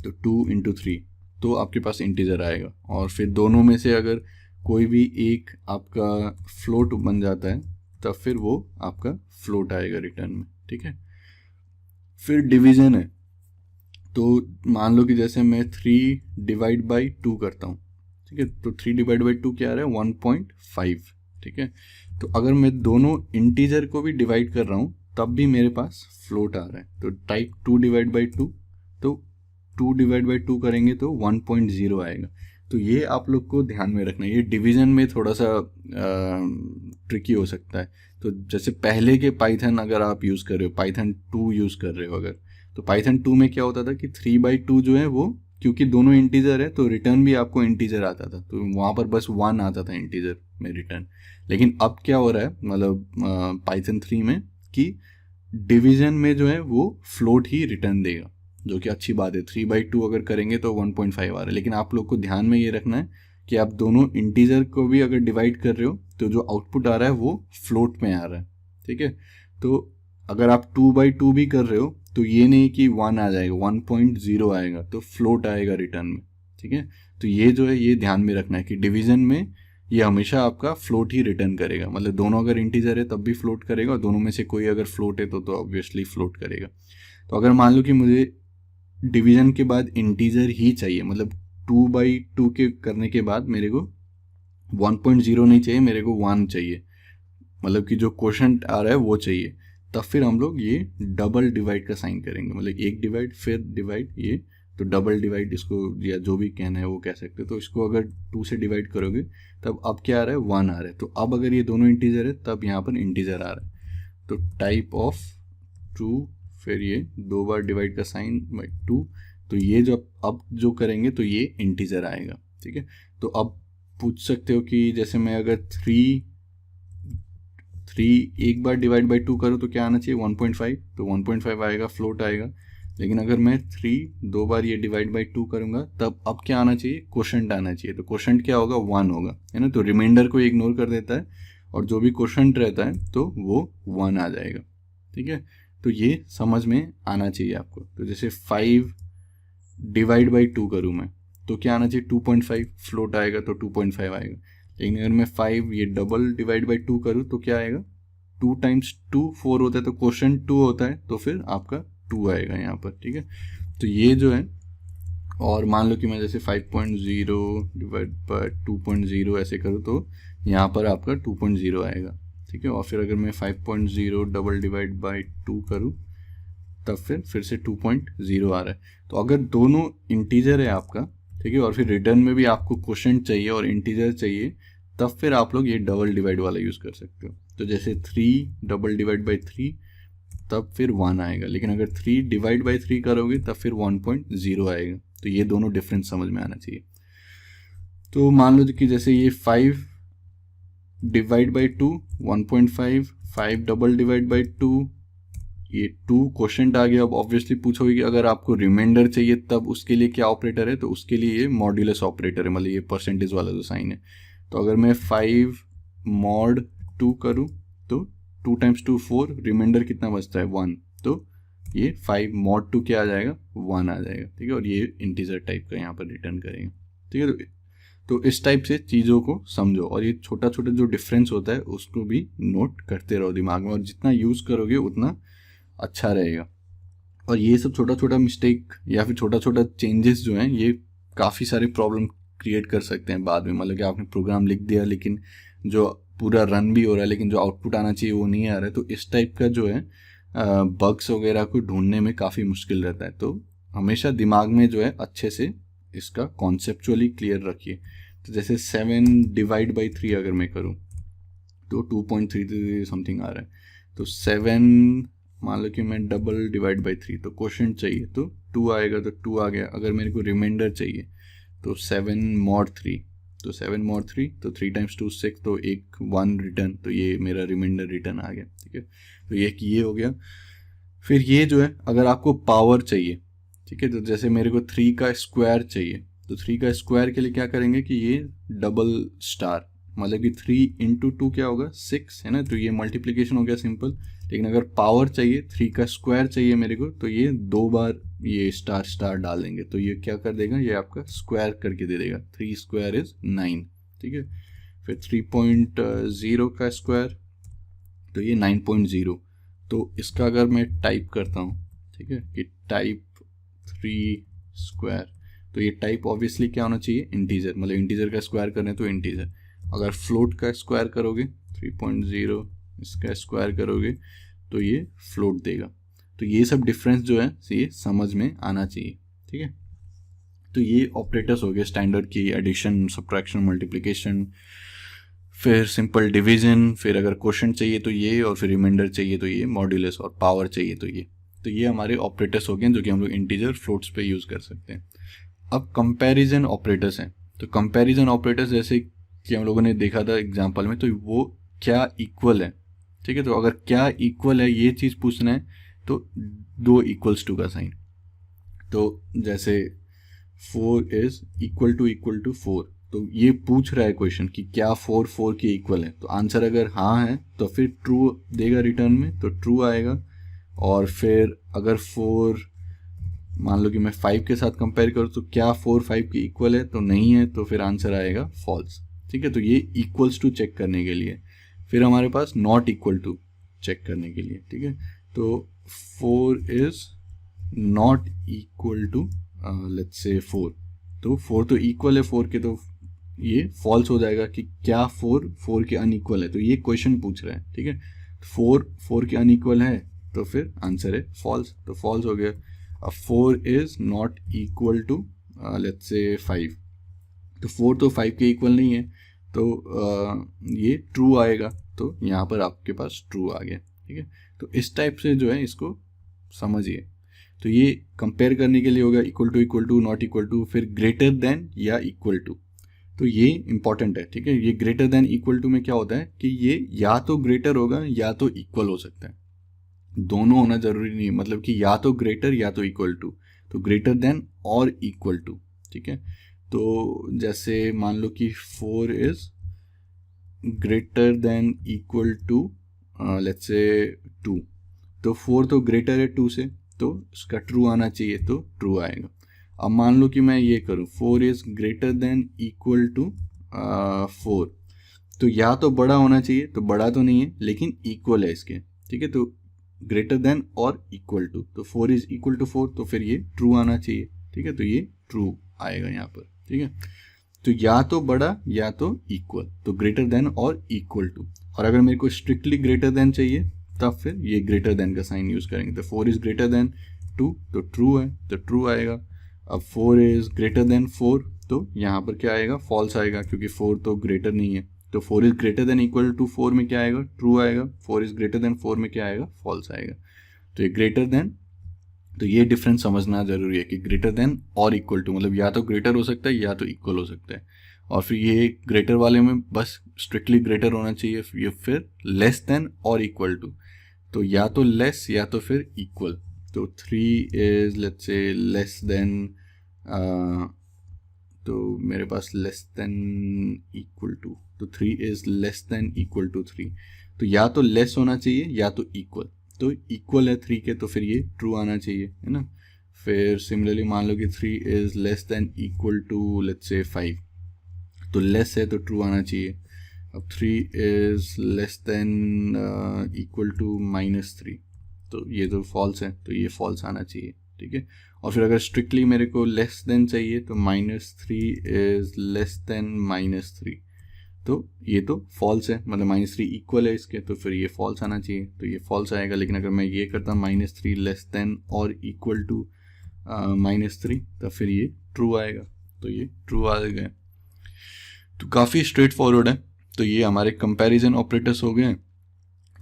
[SPEAKER 1] तो 2 इंटू 3, तो आपके पास इंटीजर आएगा, और फिर दोनों में से अगर कोई भी एक आपका फ्लोट बन जाता है तब फिर वो आपका फ्लोट आएगा रिटर्न में। ठीक है, फिर डिवीजन है। तो मान लो कि जैसे मैं 3 डिवाइड बाई 2 करता हूँ, ठीक है, तो 3 डिवाइड बाई 2 क्या आ रहा है, 1.5। ठीक है, तो अगर मैं दोनों इंटीजर को भी डिवाइड कर रहा हूँ तब भी मेरे पास फ्लोट आ रहा है। तो टाइप 2 डिवाइड बाई 2, तो 2 डिवाइड बाई 2 करेंगे तो 1.0 आएगा। तो ये आप लोग को ध्यान में रखना है, ये डिवीजन में थोड़ा सा ट्रिकी हो सकता है। तो जैसे पहले के पाइथन अगर आप यूज़ कर रहे हो, पाइथन 2 यूज़ कर रहे हो अगर, तो पाइथन 2 में क्या होता था कि 3/2 जो है वो, क्योंकि दोनों इंटीजर है तो रिटर्न भी आपको इंटीजर आता था, तो वहाँ पर बस 1 आता था इंटीजर में रिटर्न। लेकिन अब क्या हो रहा है, मतलब पाइथन 3 में, कि डिवीजन में जो है वो फ्लोट ही रिटर्न देगा, जो कि अच्छी बात है। 3/2 अगर करेंगे तो 1.5 आ रहा है। लेकिन आप लोग को ध्यान में ये रखना है कि आप दोनों इंटीजर को भी अगर डिवाइड कर रहे हो तो जो आउटपुट आ रहा है वो फ्लोट में आ रहा है। ठीक है, तो अगर आप 2/2 भी कर रहे हो तो ये नहीं कि 1 आ जाएगा, 1.0 आएगा, तो फ्लोट आएगा रिटर्न में। ठीक है, तो ये जो है ये ध्यान में रखना है कि डिवीजन में ये हमेशा आपका फ्लोट ही रिटर्न करेगा। मतलब दोनों अगर इंटीजर है तब भी फ्लोट करेगा, और दोनों में से कोई अगर फ्लोट है तो ऑब्वियसली फ्लोट करेगा। तो अगर मान लो कि मुझे डिवीजन के बाद इंटीजर ही चाहिए, मतलब 2/2 के करने के बाद मेरे को 1.0 नहीं चाहिए, मेरे को 1 चाहिए, मतलब कि जो क्वोशंट आ रहा है वो चाहिए, तब फिर हम लोग ये डबल डिवाइड का साइन करेंगे। मतलब एक डिवाइड फिर डिवाइड, ये तो डबल डिवाइड इसको, या जो भी कहना है वो कह सकते हो। तो इसको अगर 2 से डिवाइड करोगे तब अब क्या आ रहा है, 1 आ रहा है। तो अब अगर ये दोनों इंटीजर है तब यहाँ पर इंटीजर आ रहा है। तो टाइप ऑफ 2, फिर ये 2 बार डिवाइड का साइन बाई 2, तो ये जो अब जो करेंगे तो ये इंटीजर आएगा। ठीक है, तो अब पूछ सकते हो कि जैसे मैं अगर 3 एक बार डिवाइड बाई 2 करूँ तो क्या आना चाहिए, 1.5, तो 1.5 आएगा, फ्लोट आएगा। लेकिन अगर मैं 3 2 बार ये डिवाइड बाई 2 करूँगा तब अब क्या आना चाहिए, क्वोशंट आना चाहिए। तो क्वोशंट क्या होगा, 1 होगा, है ना। तो रिमाइंडर को इग्नोर कर देता है और जो भी क्वोशंट रहता है तो वो 1 आ जाएगा। ठीक है, तो ये समझ में आना चाहिए आपको। तो जैसे 5 डिवाइड बाई 2 करूँ मैं तो क्या आना चाहिए, 2.5, फ्लोट आएगा तो 2.5 आएगा। लेकिन अगर मैं 5 ये डबल डिवाइड बाई 2 करूँ तो क्या आएगा, 2 टाइम्स 2 4 होता है, तो क्वोशंट 2 होता है, तो फिर आपका 2 आएगा यहाँ पर। ठीक है, तो ये जो है, और मान लो कि मैं जैसे 5.0 डिवाइड बाई 2.0 ऐसे करूँ तो यहाँ पर आपका 2.0 आएगा। ठीक है, और फिर अगर मैं 5.0 डबल डिवाइड बाई 2 करूँ तब फिर से 2.0 आ रहा है। तो अगर दोनों इंटीजर है आपका, ठीक है। और फिर रिटर्न में भी आपको क्वोशेंट चाहिए और इंटीजर चाहिए, तब फिर आप लोग ये डबल डिवाइड वाला यूज़ कर सकते हो। तो जैसे 3 डबल डिवाइड बाई 3 तब फिर 1 आएगा, लेकिन अगर 3 डिवाइड बाई 3 करोगे तब फिर 1.0 आएगा। तो ये दोनों डिफरेंस समझ में आना चाहिए। तो मान लो कि जैसे ये 5 divide by 2 1.5, 5 double divide by 2 ये 2 क्वोशेंट आ गया। अब ऑब्वियसली पूछोगे कि अगर आपको रिमाइंडर चाहिए तब उसके लिए क्या ऑपरेटर है, तो उसके लिए ये मॉड्यूलस ऑपरेटर है, मतलब ये परसेंटेज वाला जो साइन है। तो अगर मैं 5 मॉड 2 करूँ तो 2 टाइम्स 2 4, रिमाइंडर कितना बचता है 1, तो ये 5 मॉड 2 क्या आ जाएगा 1 आ जाएगा, ठीक है। और ये इंटीजर टाइप का यहाँ पर रिटर्न करेंगे, ठीक है। तो इस टाइप से चीज़ों को समझो, और ये छोटा छोटा जो डिफरेंस होता है उसको भी नोट करते रहो दिमाग में, और जितना यूज़ करोगे उतना अच्छा रहेगा। और ये सब छोटा छोटा मिस्टेक या फिर छोटा छोटा चेंजेस जो हैं ये काफ़ी सारे प्रॉब्लम क्रिएट कर सकते हैं बाद में। मतलब कि आपने प्रोग्राम लिख दिया लेकिन जो पूरा रन भी हो रहा है लेकिन जो आउटपुट आना चाहिए वो नहीं आ रहा है, तो इस टाइप का जो है बग्स वगैरह को ढूंढने में काफ़ी मुश्किल रहता है। तो हमेशा दिमाग में जो है अच्छे से इसका कॉन्सेप्चुअली क्लियर रखिए। तो जैसे 7 डिवाइड बाई 3 अगर मैं करूँ तो 2.33 समथिंग आ रहा है। तो 7 मान लो कि मैं डबल डिवाइड बाई 3, तो क्वोशेंट चाहिए तो 2 आएगा, तो 2 आ गया। अगर मेरे को रिमाइंडर चाहिए तो 7 मॉड 3, तो 7 मॉड 3 तो 3 टाइम्स 2 6, तो 1 रिटर्न, तो ये मेरा रिमाइंडर रिटर्न आ गया, ठीक है। तो ये हो गया। फिर ये जो है अगर आपको पावर चाहिए, ठीक है, तो जैसे मेरे को 3 का स्क्वायर चाहिए, तो 3 का स्क्वायर के लिए क्या करेंगे कि ये डबल स्टार, मतलब कि 3 इंटू 2 क्या होगा 6 है ना, तो ये मल्टीप्लिकेशन हो गया सिंपल। लेकिन अगर पावर चाहिए 3 का स्क्वायर चाहिए मेरे को, तो ये 2 बार ये स्टार स्टार डालेंगे, तो ये क्या कर देगा, ये आपका स्क्वायर करके दे देगा। 3 स्क्वायर इज 9, ठीक है। फिर 3.0 का स्क्वायर, तो ये 9.0। तो इसका अगर मैं टाइप करता हूँ, ठीक है, कि टाइप 3 स्क्वायर, तो ये टाइप ऑब्वियसली क्या होना चाहिए इंटीजर, मतलब इंटीजर का स्क्वायर करें तो इंटीजर। अगर फ्लोट का स्क्वायर करोगे 3.0 इसका स्क्वायर करोगे तो ये फ्लोट देगा। तो ये सब डिफरेंस जो है ये समझ में आना चाहिए, ठीक है। तो ये ऑपरेटर्स हो गए स्टैंडर्ड की, एडिशन, सब्ट्रैक्शन, मल्टीप्लिकेशन, फिर सिंपल डिवीजन, फिर अगर क्वोशेंट चाहिए तो ये, और फिर रिमाइंडर चाहिए तो ये, मॉड्यूलस, और पावर चाहिए तो ये। तो ये हमारे ऑपरेटर्स हो गए जो कि हम लोग इंटीजर फ्लोट्स पे यूज़ कर सकते हैं। अब कंपैरिजन ऑपरेटर्स हैं। तो कंपैरिजन ऑपरेटर्स जैसे कि हम लोगों ने देखा था एग्जांपल में, तो वो क्या इक्वल है, ठीक है। तो अगर क्या इक्वल है ये चीज़ पूछना है तो 2 इक्वल्स टू का साइन। तो जैसे 4 इज इक्वल टू 4, तो ये पूछ रहा है क्वेश्चन कि क्या 4 4 के इक्वल है। तो आंसर अगर हाँ है तो फिर ट्रू देगा रिटर्न में, तो ट्रू आएगा। और फिर अगर 4 मान लो कि मैं 5 के साथ कंपेयर करूँ तो क्या 4 5 के इक्वल है, तो नहीं है, तो फिर आंसर आएगा फॉल्स, ठीक है। तो ये इक्वल्स टू चेक करने के लिए। फिर हमारे पास नॉट इक्वल टू चेक करने के लिए, ठीक है। तो 4 is not equal to let's say 4, तो 4 तो इक्वल है 4 के, तो ये फॉल्स हो जाएगा कि क्या 4 4 के अनइक्वल है। तो ये क्वेश्चन पूछ रहा है, ठीक है। 4 4 के अनइक्वल है तो फिर आंसर है फॉल्स, तो फॉल्स हो गया। अब 4 is not equal to let's say 5, तो 4 तो 5 के इक्वल नहीं है, तो ये ट्रू आएगा। तो यहाँ पर आपके पास ट्रू आ गया, ठीक है। तो इस टाइप से जो है इसको समझिए। तो ये कंपेयर करने के लिए होगा equal to, not equal to, फिर ग्रेटर देन या इक्वल टू। तो ये इंपॉर्टेंट है, ठीक है। ये ग्रेटर देन इक्वल टू में क्या होता है कि ये या तो ग्रेटर होगा या तो इक्वल हो सकता है, दोनों होना जरूरी नहीं है। मतलब कि या तो ग्रेटर या तो इक्वल टू, तो ग्रेटर देन और इक्वल टू, ठीक है। तो जैसे मान लो कि 4 is greater than equal to let's say 2, तो 4 तो ग्रेटर है 2 से, तो इसका ट्रू आना चाहिए, तो ट्रू आएगा। अब मान लो कि मैं ये करूँ 4 is greater than equal to 4, तो या तो बड़ा होना चाहिए, तो बड़ा तो नहीं है लेकिन इक्वल है इसके, ठीक है। तो ग्रेटर देन और इक्वल टू, तो 4 इज इक्वल टू 4, तो फिर ये ट्रू आना चाहिए, ठीक है। तो ये ट्रू आएगा यहाँ पर, ठीक है। तो या तो बड़ा या तो इक्वल, तो ग्रेटर देन और इक्वल टू। और अगर मेरे को स्ट्रिक्टली ग्रेटर देन चाहिए तब फिर ये ग्रेटर देन का साइन यूज करेंगे। तो 4 इज ग्रेटर देन 2, तो ट्रू है, तो ट्रू आएगा। अब 4 इज़ ग्रेटर देन 4, तो यहाँ पर क्या आएगा, फॉल्स आएगा, क्योंकि 4 तो ग्रेटर नहीं है। तो 4 is greater than equal to 4 में क्या आएगा, ट्रू आएगा। 4 इज़ ग्रेटर देन 4 में क्या आएगा, फॉल्स आएगा। तो ये ग्रेटर देन, तो ये डिफरेंस समझना जरूरी है कि ग्रेटर देन और इक्वल टू, मतलब या तो ग्रेटर हो सकता है या तो इक्वल हो सकता है। और फिर ये ग्रेटर वाले में बस स्ट्रिक्टली ग्रेटर होना चाहिए, ये फिर लेस देन और इक्वल टू, तो या तो लेस या तो फिर इक्वल। तो 3 is let's say less than, तो मेरे पास लेस देन इक्वल टू, तो 3 is less than equal to 3, तो या तो लेस होना चाहिए या तो इक्वल। तो इक्वल है 3 के, तो फिर ये ट्रू आना चाहिए, है ना। फिर सिमिलरली मान लो कि 3 is less than equal to let's say 5, तो लेस है तो ट्रू आना चाहिए। अब 3 is less than equal to -3, तो ये तो फॉल्स है, तो ये फॉल्स आना चाहिए, ठीक है। और फिर अगर स्ट्रिक्टली मेरे को लेस देन चाहिए तो -3 इज लेस देन -3, तो ये तो फॉल्स है, मतलब -3 इक्वल है इसके, तो फिर ये फॉल्स आना चाहिए, तो ये फॉल्स आएगा। लेकिन अगर मैं ये करता -3 लेस देन और इक्वल टू -3, तो फिर ये ट्रू आएगा, तो ये ट्रू आ गया। तो काफ़ी स्ट्रेट फॉरवर्ड है। तो ये हमारे कंपैरिजन ऑपरेटर्स हो गए,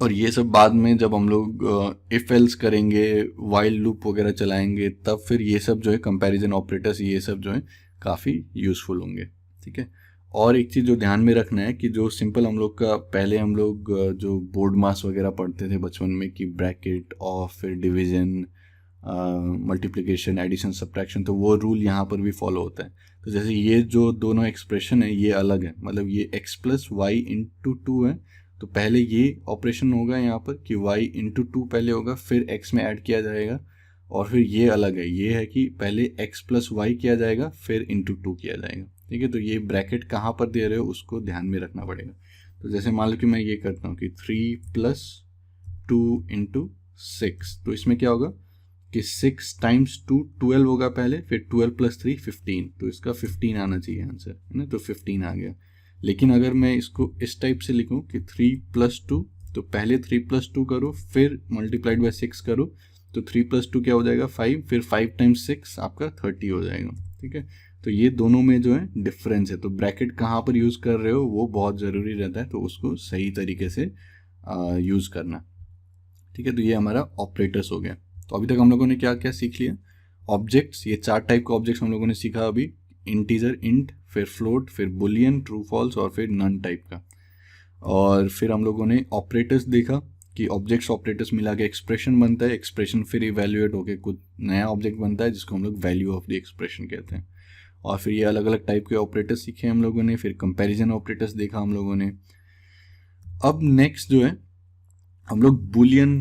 [SPEAKER 1] और ये सब बाद में जब हम लोग इफ एल्स करेंगे, वाइल लूप वगैरह चलाएंगे, तब फिर ये सब जो है कंपैरिजन ऑपरेटर्स, ये सब जो है काफ़ी यूज़फुल होंगे, ठीक है। और एक चीज़ जो ध्यान में रखना है कि जो सिंपल हम लोग का पहले हम लोग जो बोर्ड मास वगैरह पढ़ते थे बचपन में कि ब्रैकेट और फिर डिवीज़न, मल्टीप्लिकेशन, एडिशन, सब्ट्रैक्शन, तो वो रूल यहाँ पर भी फॉलो होता है। तो जैसे ये जो दोनों एक्सप्रेशन है ये अलग है, मतलब ये x प्लस वाई इंटू 2 है, तो पहले ये ऑपरेशन होगा यहाँ पर कि y इंटू 2 पहले होगा, फिर x में ऐड किया जाएगा। और फिर ये अलग है, ये है कि पहले x प्लस वाई किया जाएगा फिर इंटू 2 किया जाएगा, ठीक है। तो ये ब्रैकेट कहाँ पर दे रहे हो उसको ध्यान में रखना पड़ेगा। तो जैसे मान लो कि मैं ये करता हूँ कि 3 प्लस 2 इंटू 6, तो इसमें क्या होगा कि 6 टाइम्स 2 12 होगा पहले, फिर 12 प्लस 3 15, तो इसका 15 आना चाहिए आंसर, है ना। तो 15 आ गया। लेकिन अगर मैं इसको इस टाइप से लिखूं कि 3 प्लस 2, तो पहले 3 प्लस 2 करो, फिर मल्टीप्लाइड बाय 6 करो, तो 3 प्लस 2 क्या हो जाएगा 5, फिर 5 टाइम्स 6 आपका 30 हो जाएगा, ठीक है। तो ये दोनों में जो है डिफरेंस है, तो ब्रैकेट कहाँ पर यूज़ कर रहे हो वो बहुत ज़रूरी रहता है, तो उसको सही तरीके से यूज़ करना, ठीक है। तो ये हमारा ऑपरेटर्स हो गया। तो अभी तक हम लोगों ने क्या क्या सीख लिया, ऑब्जेक्ट्स, ये 4 टाइप के ऑब्जेक्ट्स हम लोगों ने सीखा अभी, इंटीजर इंट, फिर फ्लोट, फिर बुलियन, ट्रू फॉल्स, और फिर नन टाइप का। और फिर हम लोगों ने ऑपरेटर्स देखा कि ऑब्जेक्ट्स ऑपरेटर्स मिला के एक्सप्रेशन बनता है, एक्सप्रेशन फिर इवेल्युएट होकर कुछ नया ऑब्जेक्ट बनता है जिसको हम लोग वैल्यू ऑफ द एक्सप्रेशन कहते हैं। और फिर ये अलग अलग टाइप के ऑपरेटर्स सीखे हम लोगों ने, फिर कंपैरिजन ऑपरेटर्स देखा हम लोगों ने। अब नेक्स्ट जो है हम लोग बुलियन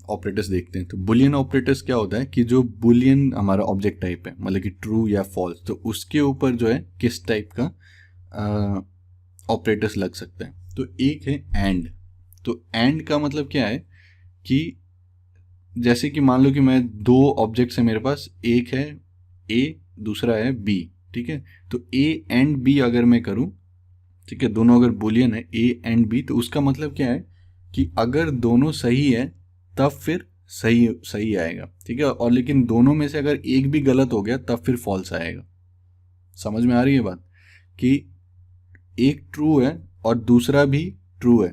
[SPEAKER 1] ऑपरेटर्स देखते हैं। तो बुलियन ऑपरेटर्स क्या होता है कि जो बुलियन हमारा ऑब्जेक्ट टाइप है, मतलब कि ट्रू या फॉल्स, तो उसके ऊपर जो है किस टाइप का ऑपरेटर्स लग सकते हैं। तो एक है एंड। तो एंड का मतलब क्या है कि जैसे कि मान लो कि मैं 2 ऑब्जेक्ट्स है मेरे पास, एक है ए, दूसरा है बी, ठीक है। तो ए एंड बी अगर मैं करूं, ठीक है, दोनों अगर बुलियन है ए एंड बी, तो उसका मतलब क्या है कि अगर दोनों सही है तब फिर सही आएगा, ठीक है। और लेकिन दोनों में से अगर एक भी गलत हो गया तब फिर फॉल्स आएगा। समझ में आ रही है बात कि एक ट्रू है और दूसरा भी ट्रू है,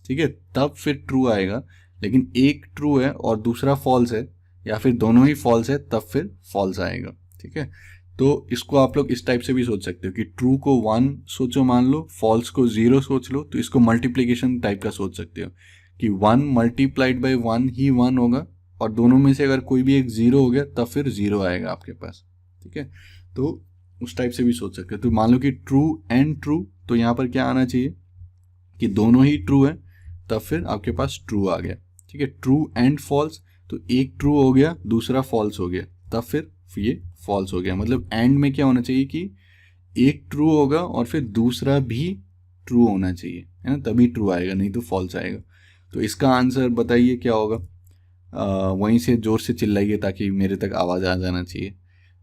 [SPEAKER 1] ठीक है, तब फिर ट्रू आएगा। लेकिन एक ट्रू है और दूसरा फॉल्स है, या फिर दोनों ही फॉल्स है, तब फिर फॉल्स आएगा, ठीक है। तो इसको आप लोग इस टाइप से भी सोच सकते हो कि ट्रू को 1 सोचो मान लो, फॉल्स को 0 सोच लो, तो इसको मल्टीप्लिकेशन टाइप का सोच सकते हो कि 1 मल्टीप्लाइड बाई 1 ही 1 होगा, और दोनों में से अगर कोई भी एक 0 हो गया तब फिर 0 आएगा आपके पास, ठीक है। तो उस टाइप से भी सोच सकते हो। तो मान लो कि ट्रू एंड ट्रू, तो यहाँ पर क्या आना चाहिए कि दोनों ही ट्रू है, तब फिर आपके पास ट्रू आ गया, ठीक है। ट्रू एंड फॉल्स, तो एक ट्रू हो गया दूसरा फॉल्स हो गया, तब फिर ये फॉल्स हो गया। मतलब एंड में क्या होना चाहिए कि एक ट्रू होगा और फिर दूसरा भी ट्रू होना चाहिए, है ना, तभी ट्रू आएगा, नहीं तो फॉल्स आएगा। तो इसका आंसर बताइए क्या होगा, वहीं से जोर से चिल्लाइए ताकि मेरे तक आवाज़ आ जाना चाहिए।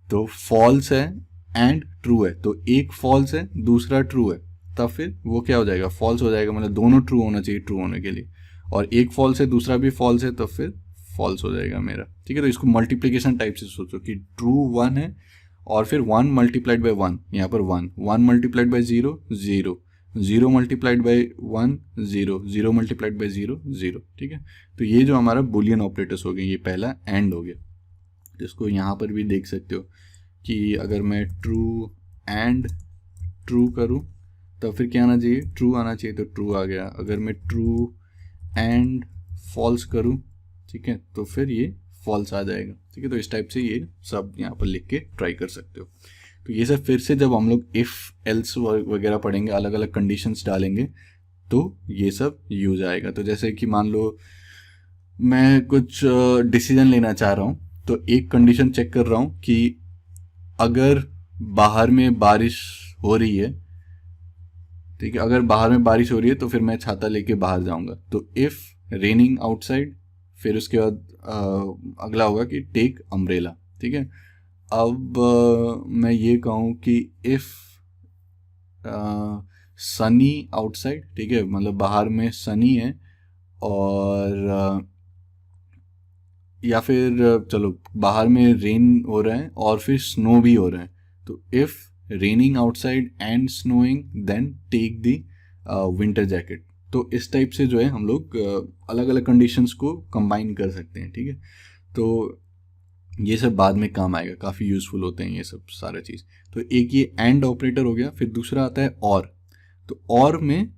[SPEAKER 1] तो फॉल्स है एंड ट्रू है, तो एक फॉल्स है दूसरा ट्रू है, तब फिर वो क्या हो जाएगा, फॉल्स हो जाएगा। मतलब दोनों ट्रू होना चाहिए ट्रू होने के लिए, और एक फॉल्स है दूसरा भी फॉल्स है, तो फिर फॉल्स हो जाएगा मेरा, ठीक है। तो इसको मल्टीप्लिकेशन टाइप से सोचो कि ट्रू 1 है और फिर 1 मल्टीप्लाइड बाई 1, यहाँ पर 1 multiplied by 0 0, 0 multiplied by 1 0, 0 multiplied by 0 0, ठीक है। तो ये जो हमारा बुलियन ऑपरेटर्स हो गए, ये पहला एंड हो गया। तो इसको यहाँ पर भी देख सकते हो कि अगर मैं ट्रू एंड ट्रू करूँ तो फिर क्या आना चाहिए, ट्रू आना चाहिए, तो ट्रू आ गया। अगर मैं ट्रू एंड फॉल्स करूँ, ठीक है, तो फिर ये फॉल्स आ जाएगा, ठीक है। तो इस टाइप से ये सब यहाँ पर लिख के ट्राई कर सकते हो। तो ये सब फिर से जब हम लोग इफ़ एल्स वगैरह पढ़ेंगे, अलग अलग कंडीशंस डालेंगे, तो ये सब यूज आएगा। तो जैसे कि मान लो मैं कुछ डिसीजन लेना चाह रहा हूँ, तो एक कंडीशन चेक कर रहा हूँ कि अगर बाहर में बारिश हो रही है, ठीक है, अगर बाहर में बारिश हो रही है तो फिर मैं छाता लेके बाहर जाऊंगा। तो इफ़ रेनिंग आउटसाइड, फिर उसके बाद अगला होगा कि टेक अम्ब्रेला, ठीक है। अब मैं ये कहूँ कि इफ़ सनी आउटसाइड, ठीक है, मतलब बाहर में सनी है, और या फिर चलो बाहर में रेन हो रहा है और फिर स्नो भी हो रहा है, तो if raining outside and snowing then take the winter jacket. तो इस टाइप से जो है हम लोग अलग अलग कंडीशंस को कंबाइन कर सकते हैं, ठीक है। तो ये सब बाद में काम आएगा, काफ़ी यूज़फुल होते हैं ये सब सारा चीज़। तो एक ये एंड ऑपरेटर हो गया, फिर दूसरा आता है और। तो और में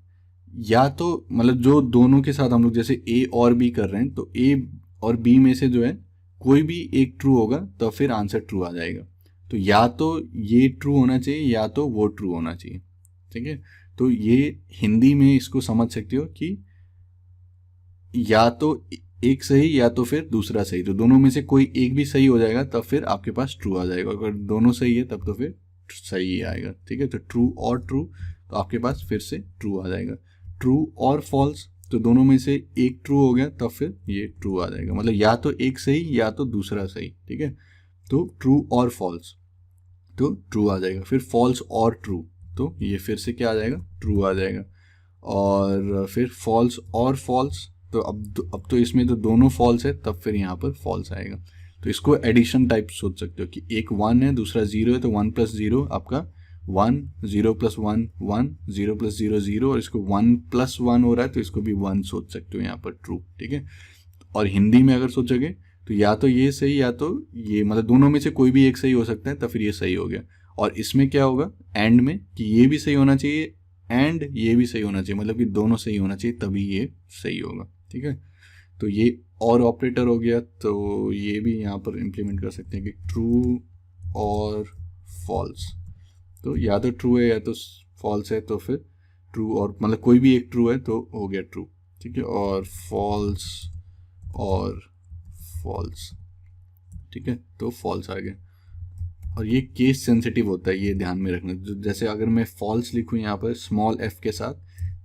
[SPEAKER 1] या तो मतलब जो दोनों के साथ हम लोग जैसे ए और बी कर रहे हैं, तो ए और बी में से जो है कोई भी एक ट्रू होगा तो फिर आंसर ट्रू आ जाएगा। तो या तो ये ट्रू होना चाहिए या तो वो ट्रू होना चाहिए, ठीक है। तो ये हिंदी में इसको समझ सकते हो कि या तो एक सही या तो फिर दूसरा सही, तो दोनों में से कोई एक भी सही हो जाएगा तब फिर आपके पास ट्रू आ जाएगा। अगर दोनों सही है तब तो फिर सही ही आएगा, ठीक है। तो ट्रू और ट्रू, तो आपके पास फिर से ट्रू आ जाएगा। ट्रू और फॉल्स, तो दोनों में से एक ट्रू हो गया तब फिर ये ट्रू आ जाएगा, मतलब या तो एक सही या तो दूसरा सही, ठीक है। तो ट्रू और फॉल्स, तो ट्रू आ जाएगा। फिर फॉल्स और ट्रू, तो ये फिर से क्या आ जाएगा, ट्रू आ जाएगा। और फिर फॉल्स और फॉल्स, तो अब तो इसमें तो दोनों फॉल्स है, तब फिर यहाँ पर फॉल्स आएगा। तो इसको एडिशन टाइप सोच सकते हो कि एक 1 है दूसरा 0 है, तो 1 + 0 आपका 1, 0 + 1 1, 0 + 0 0, और इसको 1 + 1 हो रहा है तो इसको भी 1 सोच सकते हो यहाँ पर ट्रू, ठीक है। और हिंदी में अगर सोचोगे तो या तो ये सही या तो ये, मतलब दोनों में से कोई भी एक सही हो सकता है, तब फिर ये सही हो गया। और इसमें क्या होगा एंड में कि ये भी सही होना चाहिए एंड ये भी सही होना चाहिए, मतलब कि दोनों सही होना चाहिए तभी ये सही होगा, ठीक है। तो ये और ऑपरेटर हो गया, तो ये भी यहाँ पर इम्प्लीमेंट कर सकते हैं कि ट्रू और फॉल्स, तो या तो ट्रू है या तो फॉल्स है, तो फिर ट्रू और मतलब कोई भी एक ट्रू है तो हो गया ट्रू, ठीक है। और फॉल्स और फॉल्स, ठीक है, तो फॉल्स आ गया। और ये केस सेंसिटिव होता है, ये ध्यान में रखना। जैसे अगर मैं फॉल्स लिखूँ यहाँ पर स्मॉल f के साथ,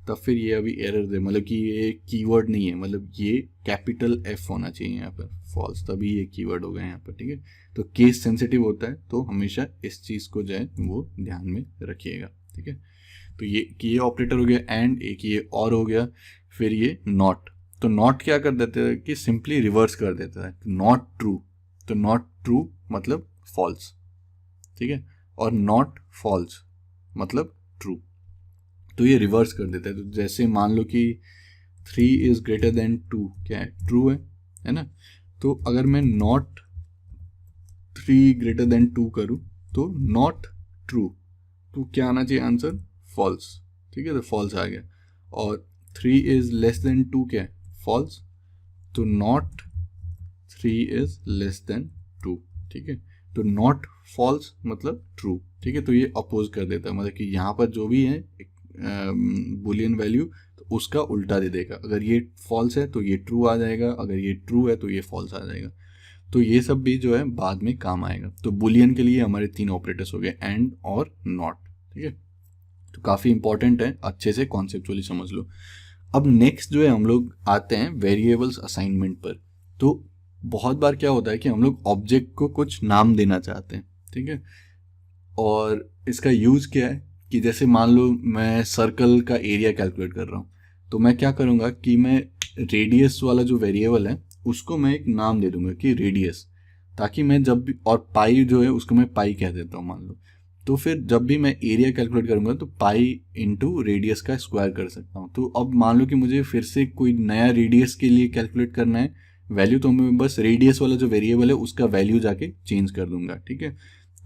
[SPEAKER 1] तब फिर ये अभी एरर दे, मतलब कि ये कीवर्ड नहीं है, मतलब ये कैपिटल F होना चाहिए यहाँ पर फॉल्स, तभी ये कीवर्ड होगा यहाँ पर, ठीक है। तो केस सेंसिटिव होता है, तो हमेशा इस चीज़ को जो है वो ध्यान में रखिएगा, ठीक है। तो ये ऑपरेटर हो गया एंड, एक ये और हो गया, फिर ये नॉट। तो नॉट क्या कर देते हैं कि सिंपली रिवर्स कर देता है, नॉट ट्रू, तो नॉट ट्रू मतलब फॉल्स, ठीक है, और नॉट फॉल्स मतलब ट्रू, तो ये रिवर्स कर देता है। तो जैसे मान लो कि 3 = (2), क्या है, ट्रू है ना। तो अगर मैं नॉट 3 > 2 करूँ तो नॉट ट्रू, तो क्या आना चाहिए आंसर, फॉल्स, ठीक है, तो फॉल्स आ गया। और 3 > 2 क्या है, फॉल्स, तो नॉट 3 > 2, ठीक है। तो नॉट फॉल्स मतलब ट्रू, ठीक है। तो ये अपोज कर देता है, मतलब कि यहाँ पर जो भी है बुलियन वैल्यू, तो उसका उल्टा दे देगा। अगर ये फॉल्स है तो ये ट्रू आ जाएगा, अगर ये ट्रू है तो ये फॉल्स आ जाएगा। तो ये सब भी जो है बाद में काम आएगा। तो बुलियन के लिए हमारे 3 ऑपरेटर्स हो गए, एंड और नॉट, ठीक है। तो काफ़ी इंपॉर्टेंट है, अच्छे से कॉन्सेप्चुअली समझ लो। अब नेक्स्ट जो है हम लोग आते हैं वेरिएबल्स असाइनमेंट पर। तो बहुत बार क्या होता है कि हम लोग ऑब्जेक्ट को कुछ नाम देना चाहते हैं, ठीक है। और इसका यूज़ क्या है कि जैसे मान लो मैं सर्कल का एरिया कैलकुलेट कर रहा हूँ, तो मैं क्या करूँगा कि मैं रेडियस वाला जो वेरिएबल है उसको मैं एक नाम दे दूंगा कि रेडियस, ताकि मैं जब भी, और पाई जो है उसको मैं पाई कह देता हूँ मान लो, तो फिर जब भी मैं एरिया कैलकुलेट करूंगा तो पाई इंटू रेडियस का स्क्वायर कर सकता हूँ। तो अब मान लो कि मुझे फिर से कोई नया रेडियस के लिए कैलकुलेट करना है वैल्यू, तो मैं बस रेडियस वाला जो वेरिएबल है उसका वैल्यू जाके चेंज कर दूंगा, ठीक है।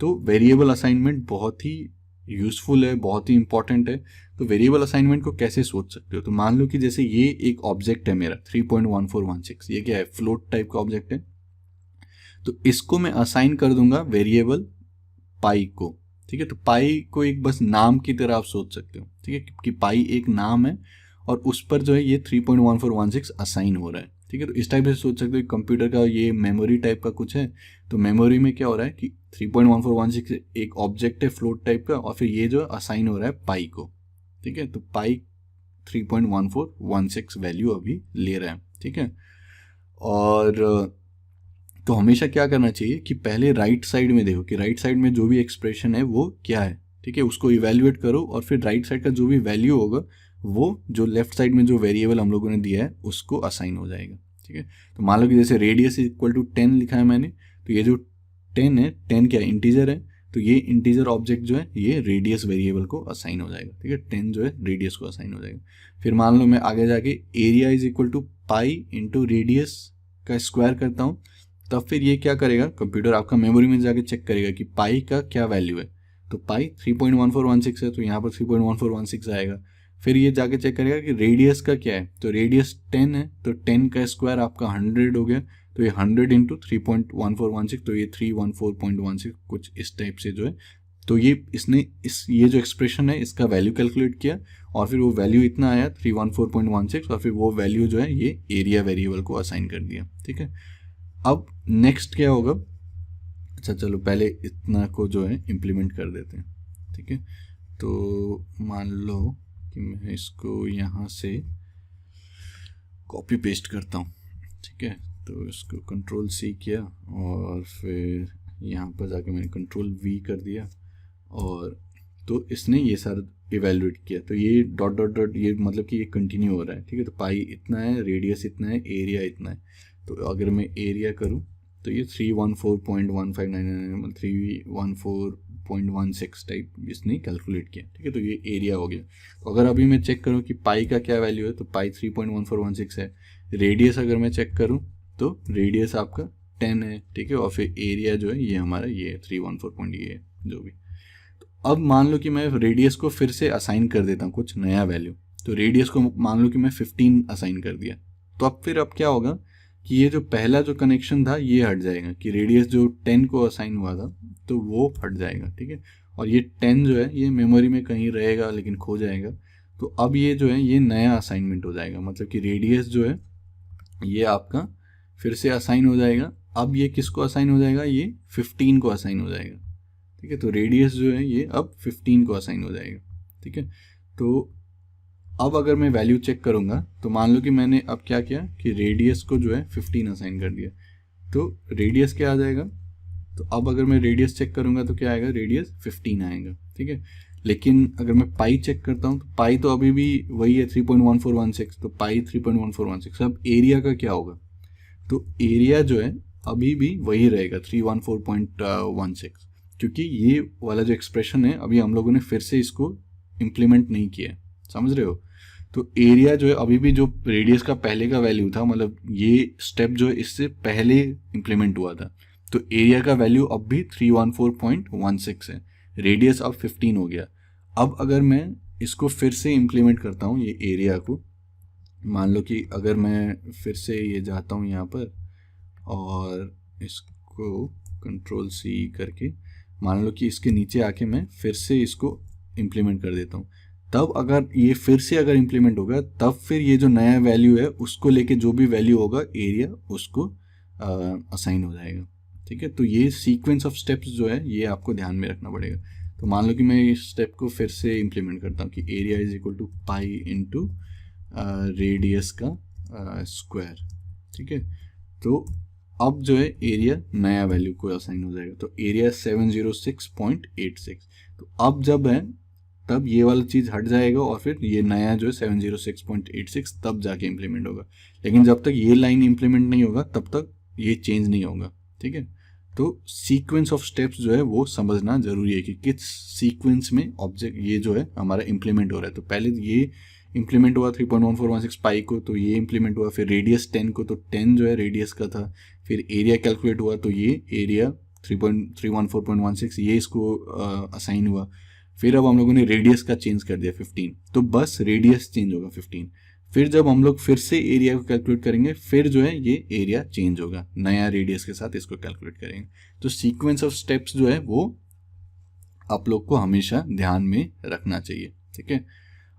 [SPEAKER 1] तो वेरिएबल असाइनमेंट बहुत ही यूजफुल है, बहुत ही इंपॉर्टेंट है। तो वेरिएबल असाइनमेंट को कैसे सोच सकते हो, तो मान लो कि जैसे ये एक ऑब्जेक्ट है मेरा 3.1416, ये क्या है, फ्लोट टाइप का ऑब्जेक्ट है। तो इसको मैं असाइन कर दूंगा वेरिएबल पाई को, ठीक है। तो पाई को एक बस नाम की तरह आप सोच सकते हो, ठीक है, कि पाई एक नाम है और उस पर जो है ये 3.1416 असाइन हो रहा है, ठीक है। तो इस टाइप से सोच सकते हो कंप्यूटर का ये मेमोरी टाइप का कुछ है। तो मेमोरी में क्या हो रहा है कि 3.1416 एक ऑब्जेक्ट है फ्लोट टाइप का, और फिर ये जो असाइन हो रहा है पाई को, ठीक है। तो पाई 3.1416 वैल्यू अभी ले रहा है, ठीक है। और तो हमेशा क्या करना चाहिए कि पहले राइट साइड में देखो कि राइट साइड में जो भी एक्सप्रेशन है वो क्या है, ठीक है, उसको इवेल्युएट करो, और फिर राइट साइड का जो भी वैल्यू होगा वो जो लेफ्ट साइड में जो वेरिएबल हम लोगों ने दिया है उसको असाइन हो जाएगा, ठीक है। तो मान लो कि जैसे रेडियस इक्वल टू 10 लिखा है मैंने, तो ये जो 10 है, 10 क्या है, इंटीजर है, तो ये इंटीजर ऑब्जेक्ट जो है ये रेडियस वेरिएबल को असाइन हो जाएगा, ठीक है। 10 जो है रेडियस को असाइन हो जाएगा। फिर मान लो मैं आगे जाके area is equal to pi into radius का स्क्वायर करता हूँ, तब फिर ये क्या करेगा, कंप्यूटर आपका मेमोरी में जाके चेक करेगा कि पाई का क्या वैल्यू है। तो पाई 3.1416 है, तो यहाँ पर 3.1416 आएगा। फिर ये जाके चेक करेगा कि रेडियस का क्या है, तो रेडियस 10 है, तो 10 का स्क्वायर आपका 100 हो गया, तो ये 100 इंटू 3.1416, तो ये 314.16 कुछ इस टाइप से जो है। तो ये इसने ये जो एक्सप्रेशन है इसका वैल्यू कैलकुलेट किया, और फिर वो वैल्यू इतना आया 314.16, और फिर वो वैल्यू जो है ये एरिया वेरिएबल को असाइन कर दिया, ठीक है। अब नेक्स्ट क्या होगा, अच्छा चलो पहले इतना को जो है इम्प्लीमेंट कर देते हैं, ठीक है। तो मान लो कि मैं इसको यहाँ से कॉपी पेस्ट करता हूँ, ठीक है। तो इसको कंट्रोल C किया, और फिर यहाँ पर जाके मैंने कंट्रोल V कर दिया, और तो इसने ये सारा इवेल्युएट किया। तो ये डॉट डॉट डॉट ये मतलब कि ये कंटिन्यू हो रहा है, ठीक है। तो पाई इतना है, रेडियस इतना है, एरिया इतना है। तो अगर मैं एरिया करूं तो ये 314.1599 314.16 टाइप इसने कैलकुलेट किया, ठीक है। तो ये एरिया हो गया। तो अगर अभी मैं चेक करूं कि पाई का क्या वैल्यू है, तो पाई 3.1416 है। रेडियस अगर मैं चेक करूं तो रेडियस आपका 10 है, ठीक है। और फिर एरिया जो है ये हमारा ये है 314. ये जो भी। तो अब मान लो कि मैं रेडियस को फिर से असाइन कर देता हूँ कुछ नया वैल्यू। तो रेडियस को मान लो कि मैं 15 असाइन कर दिया, तो अब फिर अब क्या होगा कि ये जो पहला जो कनेक्शन था ये हट जाएगा, कि रेडियस जो 10 को असाइन हुआ था तो वो हट जाएगा, ठीक है। और ये 10 जो है ये मेमोरी में कहीं रहेगा लेकिन खो जाएगा। तो अब ये जो है ये नया असाइनमेंट हो जाएगा, मतलब कि रेडियस जो है ये आपका फिर से असाइन हो जाएगा। अब ये किसको असाइन हो जाएगा, ये 15 को असाइन हो जाएगा, ठीक है। तो रेडियस जो है ये अब 15 को असाइन हो जाएगा, ठीक है। तो अब अगर मैं वैल्यू चेक करूंगा तो मान लो कि मैंने अब क्या किया कि रेडियस को जो है 15 असाइन कर दिया, तो रेडियस क्या आ जाएगा। तो अब अगर मैं रेडियस चेक करूंगा तो क्या आएगा, रेडियस 15 आएगा, ठीक है। लेकिन अगर मैं पाई चेक करता हूँ तो पाई तो अभी भी वही है 3.1416, तो पाई 3.1416। अब एरिया का क्या होगा, तो एरिया जो है अभी भी वही रहेगा 314.16, क्योंकि ये वाला जो एक्सप्रेशन है अभी हम लोगों ने फिर से इसको इम्प्लीमेंट नहीं किया, समझ रहे हो। तो एरिया जो है अभी भी जो रेडियस का पहले का वैल्यू था, मतलब ये स्टेप जो है इससे पहले इंप्लीमेंट हुआ था, तो एरिया का वैल्यू अब भी 314.16 है, रेडियस अब 15 हो गया। अब अगर मैं इसको फिर से इम्प्लीमेंट करता हूँ ये एरिया को, मान लो कि अगर मैं फिर से ये जाता हूँ यहाँ पर और इसको कंट्रोल C करके मान लो कि इसके नीचे आके मैं फिर से इसको इम्प्लीमेंट कर देता हूँ, तब अगर ये फिर से अगर इम्प्लीमेंट होगा तब फिर ये जो नया वैल्यू है उसको लेके जो भी वैल्यू होगा एरिया उसको असाइन हो जाएगा, ठीक है। तो ये सीक्वेंस ऑफ स्टेप्स जो है ये आपको ध्यान में रखना पड़ेगा। तो मान लो कि मैं इस स्टेप को फिर से इम्प्लीमेंट करता हूँ कि area is equal to pi into radius का स्क्वायर, ठीक है। तो अब जो है एरिया नया वैल्यू को असाइन हो जाएगा, तो एरिया 706.86। तो अब जब है तब ये वाला चीज़ हट जाएगा और फिर ये नया जो है 706.86 तब जाके इम्प्लीमेंट होगा। लेकिन जब तक ये लाइन इम्प्लीमेंट नहीं होगा तब तक ये चेंज नहीं होगा, ठीक है। तो सीक्वेंस ऑफ स्टेप्स जो है वो समझना जरूरी है कि किस सीक्वेंस में ऑब्जेक्ट ये जो है हमारा इम्प्लीमेंट हो रहा है। तो पहले ये इम्प्लीमेंट हुआ 3.1416 पाई को, तो ये इम्प्लीमेंट हुआ, फिर रेडियस 10 को, तो 10 जो है रेडियस का था, फिर एरिया कैलकुलेट हुआ तो ये एरिया 3.314.16 ये इसको असाइन हुआ। फिर अब हम लोगों ने रेडियस का चेंज कर दिया 15, तो बस रेडियस चेंज होगा 15। फिर जब हम लोग फिर से एरिया को कैलकुलेट करेंगे फिर जो है ये एरिया चेंज होगा, नया रेडियस के साथ इसको कैलकुलेट करेंगे। तो सीक्वेंस ऑफ स्टेप्स जो है वो आप लोग को हमेशा ध्यान में रखना चाहिए, ठीक है।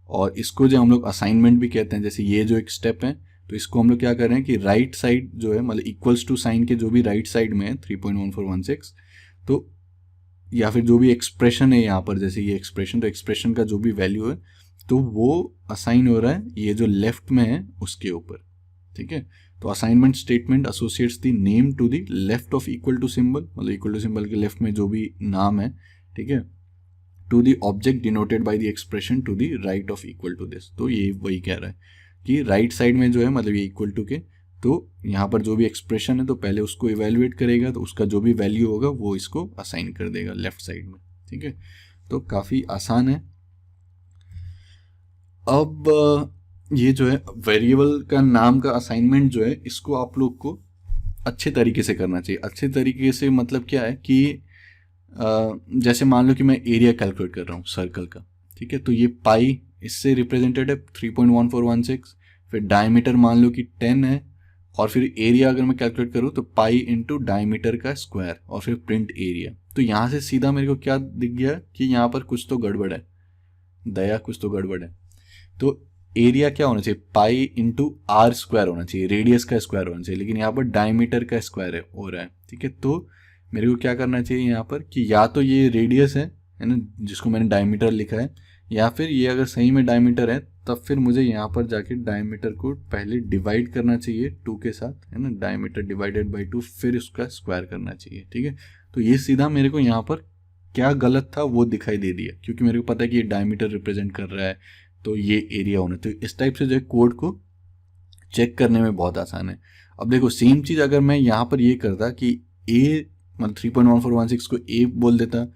[SPEAKER 1] और इसको जो हम लोग असाइनमेंट भी कहते हैं, जैसे ये जो एक स्टेप है तो इसको हम लोग क्या कर रहे हैं कि राइट साइड जो है मतलब इक्वल्स टू साइन के जो भी राइट साइड में है 3.1416, तो या फिर जो भी एक्सप्रेशन है यहाँ पर, जैसे ये एक्सप्रेशन, तो एक्सप्रेशन का जो भी वैल्यू है तो वो असाइन हो रहा है ये जो लेफ्ट में है उसके ऊपर, ठीक है। तो assignment statement associates the name to the left of equal to symbol, मतलब इक्वल टू सिंबल के लेफ्ट में जो भी नाम है, ठीक है, to the object denoted by the expression to the right of equal to this. तो ये वही कह रहा है कि राइट साइड में जो है मतलब ये इक्वल टू के, तो यहाँ पर जो भी एक्सप्रेशन है तो पहले उसको इवेल्युएट करेगा, तो उसका जो भी वैल्यू होगा वो इसको असाइन कर देगा लेफ्ट साइड में, ठीक है। तो काफ़ी आसान है। अब ये जो है वेरिएबल का नाम का असाइनमेंट जो है इसको आप लोग को अच्छे तरीके से करना चाहिए। अच्छे तरीके से मतलब क्या है कि जैसे मान लो कि मैं एरिया कैलकुलेट कर रहा हूँ सर्कल का, ठीक है, तो ये पाई इससे रिप्रेजेंटेड है 3.1416, फिर डायमीटर मान लो कि 10 है, और फिर एरिया अगर मैं कैलकुलेट करूँ तो पाई इंटू डायमीटर का स्क्वायर और फिर प्रिंट एरिया। तो यहाँ से सीधा मेरे को क्या दिख गया कि यहाँ पर कुछ तो गड़बड़ है, दया कुछ तो गड़बड़ है। तो एरिया क्या होना चाहिए, पाई इंटू आर स्क्वायर होना चाहिए, रेडियस का स्क्वायर होना चाहिए, लेकिन यहाँ पर डायमीटर का स्क्वायर हो रहा है, ठीक है। तो मेरे को क्या करना चाहिए यहाँ पर कि या तो ये रेडियस है ना जिसको मैंने डायमीटर लिखा है, या फिर ये अगर सही में डायमीटर है तब फिर मुझे यहाँ पर जाके डायमीटर को पहले डिवाइड करना चाहिए 2 के साथ, है ना, डायमीटर डिवाइडेड बाई 2, फिर उसका स्क्वायर करना चाहिए, ठीक है। तो ये सीधा मेरे को यहाँ पर क्या गलत था वो दिखाई दे दिया, क्योंकि मेरे को पता है कि ये डायमीटर रिप्रेजेंट कर रहा है तो ये एरिया होना। तो इस टाइप से जो है कोड को चेक करने में बहुत आसान है। अब देखो सेम चीज़ अगर मैं यहाँ पर ये करता कि ए मतलब 3.1416 को ए बोल देता,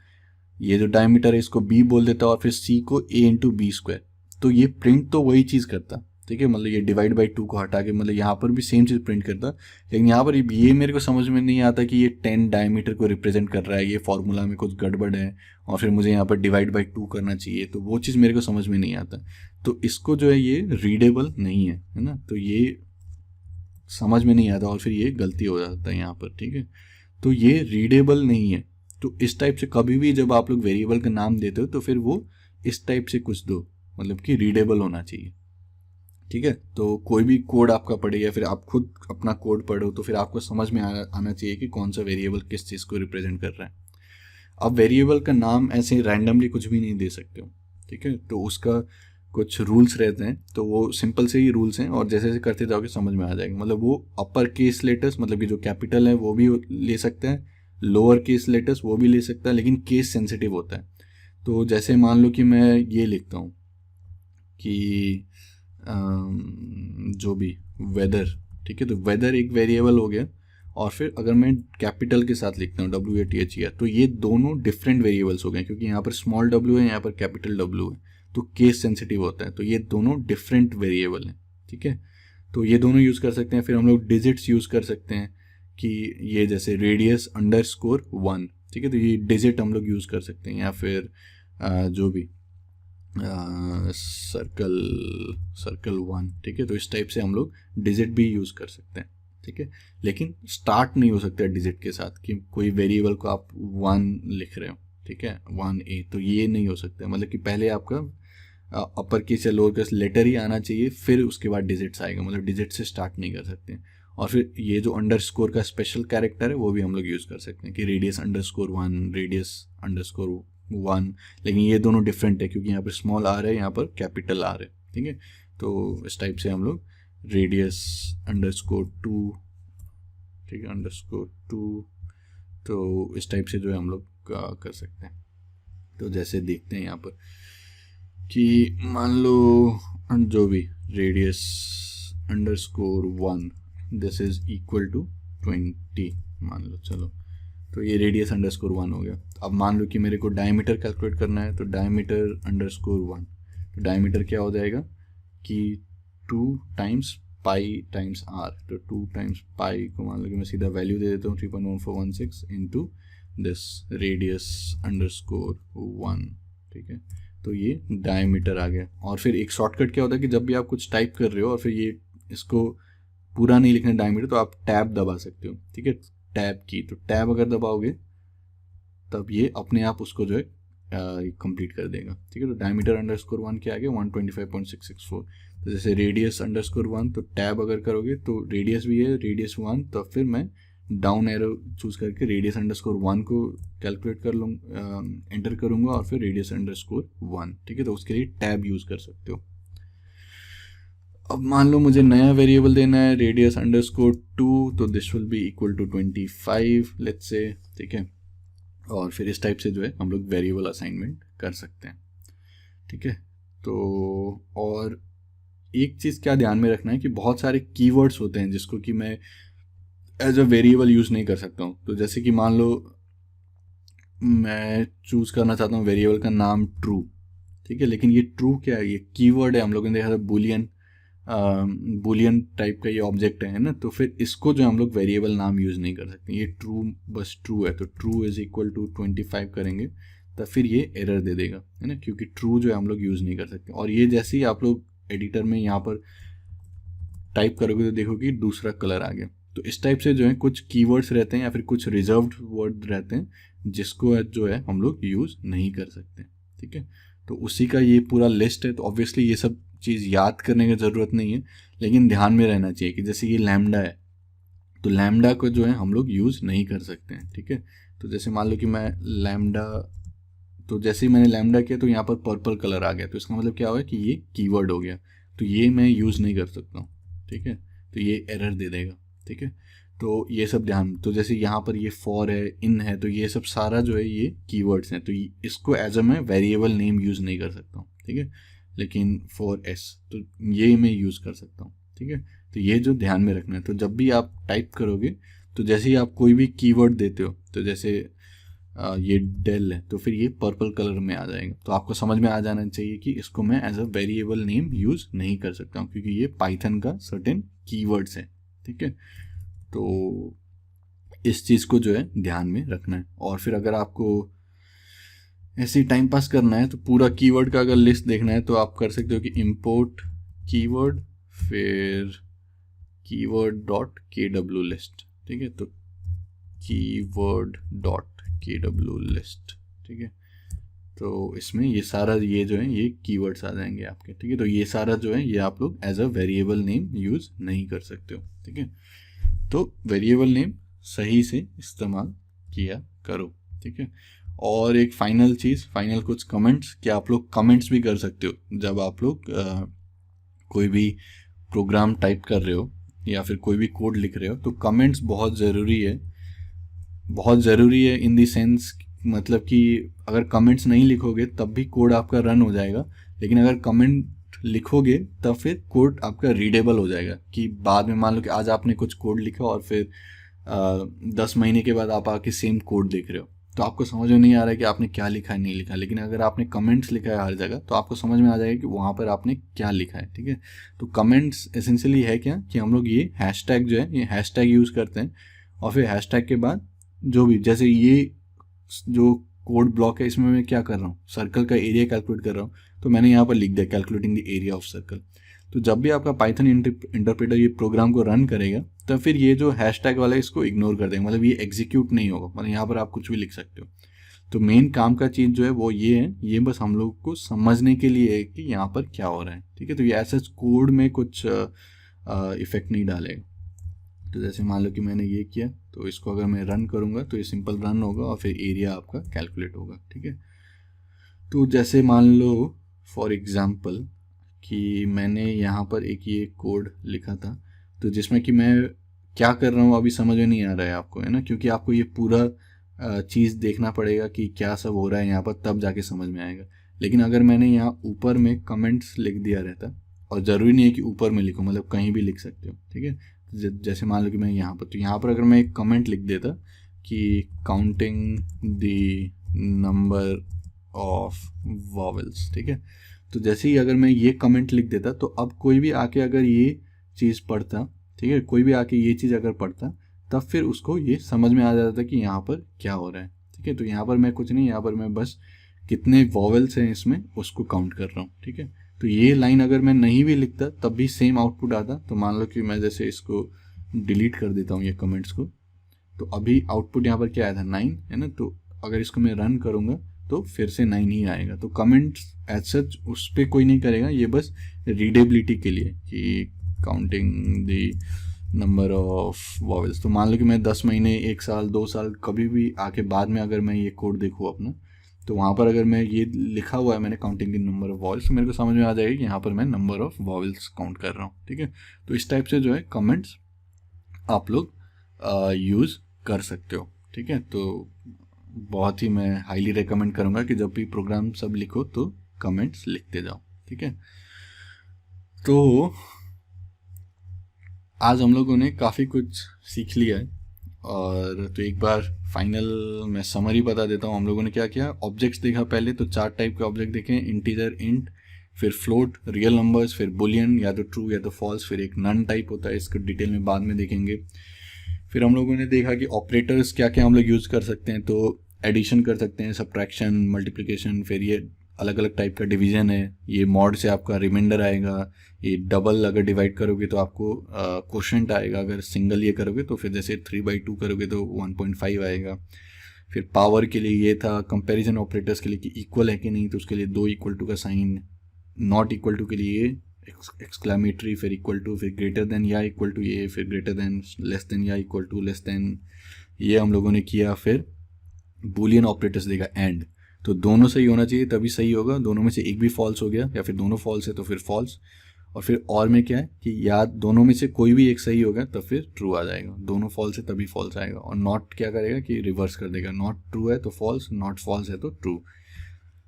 [SPEAKER 1] ये जो डायमीटर है इसको बी बोल देता, और फिर सी को ए इंटू बी स्क्वायर, तो ये प्रिंट तो वही चीज़ करता, ठीक है, मतलब ये डिवाइड बाई 2 को हटा के मतलब यहाँ पर भी सेम चीज़ प्रिंट करता। लेकिन यहाँ पर ये मेरे को समझ में नहीं आता कि ये 10 डायमीटर को रिप्रेजेंट कर रहा है, ये फॉर्मूला में कुछ गड़बड़ है, और फिर मुझे यहाँ पर डिवाइड बाई 2 करना चाहिए, तो वो चीज़ मेरे को समझ में नहीं आता। तो इसको जो है ये रीडेबल नहीं है ना, तो ये समझ में नहीं आता और फिर ये गलती हो जाता है यहाँ पर, ठीक है। तो ये रीडेबल नहीं है। तो इस टाइप से कभी भी जब आप लोग वेरिएबल का नाम देते हो तो फिर वो इस टाइप से कुछ दो, मतलब कि रीडेबल होना चाहिए, ठीक है। तो कोई भी कोड आपका पढ़े या फिर आप खुद अपना कोड पढ़ो तो फिर आपको समझ में आना चाहिए कि कौन सा वेरिएबल किस चीज़ को रिप्रेजेंट कर रहा है। अब वेरिएबल का नाम ऐसे रैंडमली कुछ भी नहीं दे सकते हो, ठीक है, तो उसका कुछ रूल्स रहते हैं, तो वो सिंपल से ही रूल्स हैं और जैसे जैसे करते जाओगे समझ में आ जाएगा। मतलब वो अपर केस लेटर्स मतलब कि जो कैपिटल है वो भी ले सकते हैं, लोअर केस लेटर्स वो भी ले सकता है, लेकिन केस सेंसिटिव होता है। तो जैसे मान लो कि मैं ये लिखता हूँ कि जो भी वेदर, ठीक है, तो वेदर एक वेरिएबल हो गया, और फिर अगर मैं कैपिटल के साथ लिखता हूँ WATHER, तो ये दोनों डिफरेंट वेरिएबल्स हो गए, क्योंकि यहाँ पर स्मॉल w है, यहाँ पर कैपिटल W है, तो केस सेंसिटिव होता है, तो ये दोनों डिफरेंट वेरिएबल हैं, ठीक है। तो ये दोनों यूज़ कर सकते हैं। फिर हम लोग डिजिट्स यूज़ कर सकते हैं कि ये जैसे radius_1, ठीक है, तो ये डिजिट हम लोग यूज़ कर सकते हैं, या फिर जो भी सर्कल 1, ठीक है, तो इस टाइप से हम लोग डिजिट भी यूज़ कर सकते हैं, ठीक है। लेकिन स्टार्ट नहीं हो सकता डिजिट के साथ कि कोई वेरिएबल को आप 1 लिख रहे हो, ठीक है, 1A, तो ये नहीं हो सकता। मतलब कि पहले आपका अपर केस या लोअर केस लेटर ही आना चाहिए, फिर उसके बाद डिजिट्स आएगा, मतलब डिजिट से स्टार्ट नहीं कर सकते। और फिर ये जो अंडरस्कोर का स्पेशल कैरेक्टर है वो भी हम लोग यूज़ कर सकते हैं कि radius_1, radius_1, लेकिन ये दोनों डिफरेंट है क्योंकि यहाँ पर स्मॉल आर है, यहाँ पर कैपिटल आर है, ठीक है। तो इस टाइप से हम लोग radius_2, ठीक है, _2, तो इस टाइप से जो है हम लोग कर सकते हैं। तो जैसे देखते हैं यहाँ पर कि मान लो जो भी radius underscore 1 this is equal to 20 मान लो, चलो तो ये रेडियस अंडरस्कोर 1 हो गया। अब मान लो कि मेरे को डायमीटर कैलकुलेट करना है, तो डायमीटर अंडरस्कोर 1, तो डायमीटर क्या हो जाएगा कि 2 टाइम्स पाई टाइम्स आर, तो 2 टाइम्स पाई को मान लो कि मैं सीधा वैल्यू दे देता हूँ 3.1416 इंटू दिस रेडियस अंडरस्कोर 1, ठीक है। तो ये डायमीटर आ गया। और फिर एक शॉर्टकट क्या होता है कि जब भी आप कुछ टाइप कर रहे हो और फिर ये इसको पूरा नहीं लिखना डायमीटर, तो आप टैब दबा सकते हो, ठीक है, टैब की, तो टैब अगर दबाओगे तब ये अपने आप उसको जो है कंप्लीट कर देगा, ठीक है। तो डायमीटर अंडरस्कोर 1 क्या आ गया 125.664। तो जैसे रेडियस अंडरस्कोर 1, तो टैब अगर करोगे तो रेडियस भी है रेडियस 1, तो फिर मैं डाउन एरो चूज करके रेडियस अंडरस्कोर 1 को कैलकुलेट कर लूँगा, एंटर करूँगा और फिर रेडियस अंडरस्कोर 1, ठीक है। तो उसके लिए टैब यूज़ कर सकते हो। अब मान लो मुझे नया वेरिएबल देना है रेडियस अंडरस्कोर 2, तो this will be equal to 25 let's say, ठीक है। और फिर इस टाइप से जो है हम लोग वेरिएबल असाइनमेंट कर सकते हैं, ठीक है। तो और एक चीज़ क्या ध्यान में रखना है कि बहुत सारे कीवर्ड्स होते हैं जिसको कि मैं एज अ वेरिएबल यूज़ नहीं कर सकता हूँ। तो जैसे कि मान लो मैं चूज़ करना चाहता हूँ वेरिएबल का नाम ट्रू, ठीक है, लेकिन ये ट्रू क्या है, ये कीवर्ड है, हम लोगों ने देखा था बुलियन टाइप का ये ऑब्जेक्ट है ना, तो फिर इसको जो हम लोग वेरिएबल नाम यूज़ नहीं कर सकते। ये ट्रू बस ट्रू है, तो ट्रू इज इक्वल टू 25 करेंगे तो फिर ये एरर दे देगा, है ना, क्योंकि ट्रू जो है हम लोग यूज़ नहीं कर सकते। और ये जैसे ही आप लोग एडिटर में यहाँ पर टाइप करोगे तो देखो कि दूसरा कलर आ गया। तो इस टाइप से जो है कुछ कीवर्ड्स रहते हैं या फिर कुछ रिजर्व्ड वर्ड रहते हैं जिसको जो है हम लोग यूज़ नहीं कर सकते, ठीक है। तो उसी का ये पूरा लिस्ट है। तो ऑब्वियसली ये सब चीज़ याद करने की ज़रूरत नहीं है, लेकिन ध्यान में रहना चाहिए कि जैसे ये लैम्डा है, तो लैम्डा को जो है हम लोग यूज़ नहीं कर सकते हैं, ठीक है। तो जैसे मान लो कि मैं लैम्डा, तो जैसे ही मैंने लैम्डा किया तो यहाँ पर पर्पल कलर आ गया, तो इसका मतलब क्या हुआ कि ये कीवर्ड हो गया, तो ये मैं यूज़ नहीं कर सकता हूँ, ठीक है। तो ये एरर दे देगा, ठीक है। तो ये सब ध्यान, तो जैसे यहाँ पर ये फॉर है, इन है, तो ये सब सारा जो है ये कीवर्ड्स हैं, तो इसको एज अ मैं वेरिएबल नेम यूज़ नहीं कर सकता हूँ, ठीक है। लेकिन फॉर एस तो ये मैं यूज़ कर सकता हूँ, ठीक है। तो ये जो ध्यान में रखना है, तो जब भी आप टाइप करोगे तो जैसे ही आप कोई भी कीवर्ड देते हो, तो जैसे ये डेल है, तो फिर ये पर्पल कलर में आ जाएगा। तो आपको समझ में आ जाना चाहिए कि इसको मैं as a variable name use नहीं कर सकता हूँ, क्योंकि ये पाइथन का सर्टेन कीवर्ड्स है, ठीक है। तो इस चीज़ को जो है ध्यान में रखना है। और फिर अगर आपको ऐसे ही टाइम पास करना है तो पूरा कीवर्ड का अगर लिस्ट देखना है तो आप कर सकते हो कि इंपोर्ट कीवर्ड फिर कीवर्ड डॉट KW लिस्ट, ठीक है। तो कीवर्ड डॉट KW लिस्ट, ठीक है। तो इसमें ये सारा ये जो है ये कीवर्ड्स आ जाएंगे आपके, ठीक है। तो ये सारा जो है ये आप लोग as a variable name use नहीं कर सकते हो, ठीक है। तो वेरिएबल नेम सही से इस्तेमाल किया करो, ठीक है। और एक फाइनल चीज़, फाइनल कुछ कमेंट्स, कि आप लोग कमेंट्स भी कर सकते हो जब आप लोग कोई भी प्रोग्राम टाइप कर रहे हो या फिर कोई भी कोड लिख रहे हो, तो कमेंट्स बहुत ज़रूरी है, बहुत ज़रूरी है इन दी सेंस, मतलब कि अगर कमेंट्स नहीं लिखोगे तब भी कोड आपका रन हो जाएगा, लेकिन अगर कमेंट लिखोगे तब फिर कोड आपका रीडेबल हो जाएगा। कि बाद में मान लो कि आज आपने कुछ कोड लिखा और फिर 10 महीने के बाद आप आके सेम कोड देख रहे हो, तो आपको समझ में नहीं आ रहा है कि आपने क्या लिखा है नहीं लिखा, लेकिन अगर आपने कमेंट्स लिखा है हर जगह तो आपको समझ में आ जाएगा कि वहाँ पर आपने क्या लिखा है, ठीक है। तो कमेंट्स एसेंशियली है क्या कि हम लोग ये हैशटैग जो है ये हैशटैग यूज़ करते हैं, और फिर हैशटैग के बाद जो भी, जैसे ये जो कोड ब्लॉक है इसमें मैं क्या कर रहा हूँ, सर्कल का एरिया कैलकुलेट कर रहा हूँ, तो मैंने यहाँ पर लिख दिया calculating the area of circle. तो जब भी आपका पाइथन इंटरप्रेटर ये प्रोग्राम को रन करेगा तो फिर ये जो हैशटैग वाला है इसको इग्नोर कर देगा, मतलब ये एग्जीक्यूट नहीं होगा, मतलब यहाँ पर आप कुछ भी लिख सकते हो। तो मेन काम का चीज़ जो है वो ये है, ये बस हम लोग को समझने के लिए है कि यहाँ पर क्या हो रहा है, ठीक है। तो ये ऐसा कोड में कुछ इफेक्ट नहीं डालेगा। तो जैसे मान लो कि मैंने ये किया, तो इसको अगर मैं रन करूँगा तो ये सिंपल रन होगा और फिर एरिया आपका कैलकुलेट होगा, ठीक है। तो जैसे मान लो फॉर एग्ज़ाम्पल कि मैंने यहाँ पर एक ये कोड लिखा था, तो जिसमें कि मैं क्या कर रहा हूँ अभी समझ में नहीं आ रहा है आपको, है ना, क्योंकि आपको ये पूरा चीज़ देखना पड़ेगा कि क्या सब हो रहा है यहाँ पर, तब जाके समझ में आएगा। लेकिन अगर मैंने यहाँ ऊपर में कमेंट्स लिख दिया रहता, और ज़रूरी नहीं है कि ऊपर में लिखूँ, मतलब कहीं भी लिख सकते हो, ठीक है। जैसे मान लो कि मैं यहाँ पर, तो यहाँ पर अगर मैं एक कमेंट लिख देता कि counting the number of vowels, ठीक है। तो जैसे ही अगर मैं ये कमेंट लिख देता, तो अब कोई भी आके अगर ये चीज़ पढ़ता, ठीक है, कोई भी आके ये चीज़ अगर पढ़ता, तब फिर उसको ये समझ में आ जाता था कि यहाँ पर क्या हो रहा है, ठीक है। तो यहाँ पर मैं कुछ नहीं, यहाँ पर मैं बस कितने वॉवेल्स हैं इसमें उसको काउंट कर रहा हूँ, ठीक है। तो ये लाइन अगर मैं नहीं भी लिखता तब भी सेम आउटपुट आता। तो मान लो कि मैं जैसे इसको डिलीट कर देता हूँ ये कमेंट्स को, तो अभी आउटपुट यहाँ पर क्या आया था, 9 है ना। तो अगर इसको मैं रन करूँगा तो फिर से 9 ही आएगा। तो कमेंट्स एज सच उस पर कोई नहीं करेगा, ये बस रीडेबिलिटी के लिए कि counting the number of vowels. तो मान लो कि मैं 10 महीने, 1 साल, 2 साल कभी भी आके बाद में अगर मैं ये कोड देखूँ अपना, तो वहाँ पर अगर मैं ये लिखा हुआ है मैंने counting the number of vowels, तो मेरे को समझ में आ जाएगा कि यहाँ पर मैं नंबर ऑफ वॉवेल्स काउंट कर रहा हूँ, ठीक है। तो इस टाइप से जो है कमेंट्स आप लोग यूज़ कर सकते हो, ठीक है। तो बहुत ही मैं हाईली रेकमेंड करूँगा कि जब भी प्रोग्राम सब लिखो तो कमेंट्स लिखते जाओ, ठीक है। तो आज हम लोगों ने काफ़ी कुछ सीख लिया है, और तो एक बार फाइनल मैं समरी बता देता हूँ। हम लोगों ने क्या किया, ऑब्जेक्ट्स देखा पहले, तो 4 टाइप के ऑब्जेक्ट देखे, इंटीजर, इंट, फिर फ्लोट, रियल नंबर्स, फिर बुलियन, या तो ट्रू या तो फॉल्स, फिर एक नन टाइप होता है, इसको डिटेल में बाद में देखेंगे। फिर हम लोगों ने देखा कि ऑपरेटर्स क्या क्या हम लोग यूज़ कर सकते हैं, तो एडिशन कर सकते हैं, सब्ट्रैक्शन, मल्टीप्लिकेशन, फिर ये अलग अलग टाइप का डिवीजन है, ये मॉड से आपका रिमाइंडर आएगा, ये डबल अगर डिवाइड करोगे तो आपको क्वोशंट आएगा, अगर सिंगल ये करोगे तो फिर जैसे 3/2 करोगे तो 1.5 आएगा। फिर पावर के लिए ये था, कंपैरिजन ऑपरेटर्स के लिए कि इक्वल है कि नहीं, तो उसके लिए 2 = का साइन, नॉट इक्वल टू के लिए एक्सक्लेमेटरी, फिर इक्वल टू, फिर ग्रेटर देन या इक्वल टू ये, फिर ग्रेटर देन, लेस देन या इक्वल टू, लेस देन, ये हम लोगों ने किया। फिर बूलियन ऑपरेटर्स देगा, एंड, तो दोनों सही होना चाहिए तभी सही होगा, दोनों में से एक भी फॉल्स हो गया या फिर दोनों फॉल्स है तो फिर फॉल्स। और फिर और में क्या है कि या दोनों में से कोई भी एक सही होगा तब फिर ट्रू आ जाएगा, दोनों फॉल्स है तभी फॉल्स आएगा। और नॉट क्या करेगा कि रिवर्स कर देगा, नॉट ट्रू है तो फॉल्स, नॉट फॉल्स है तो ट्रू।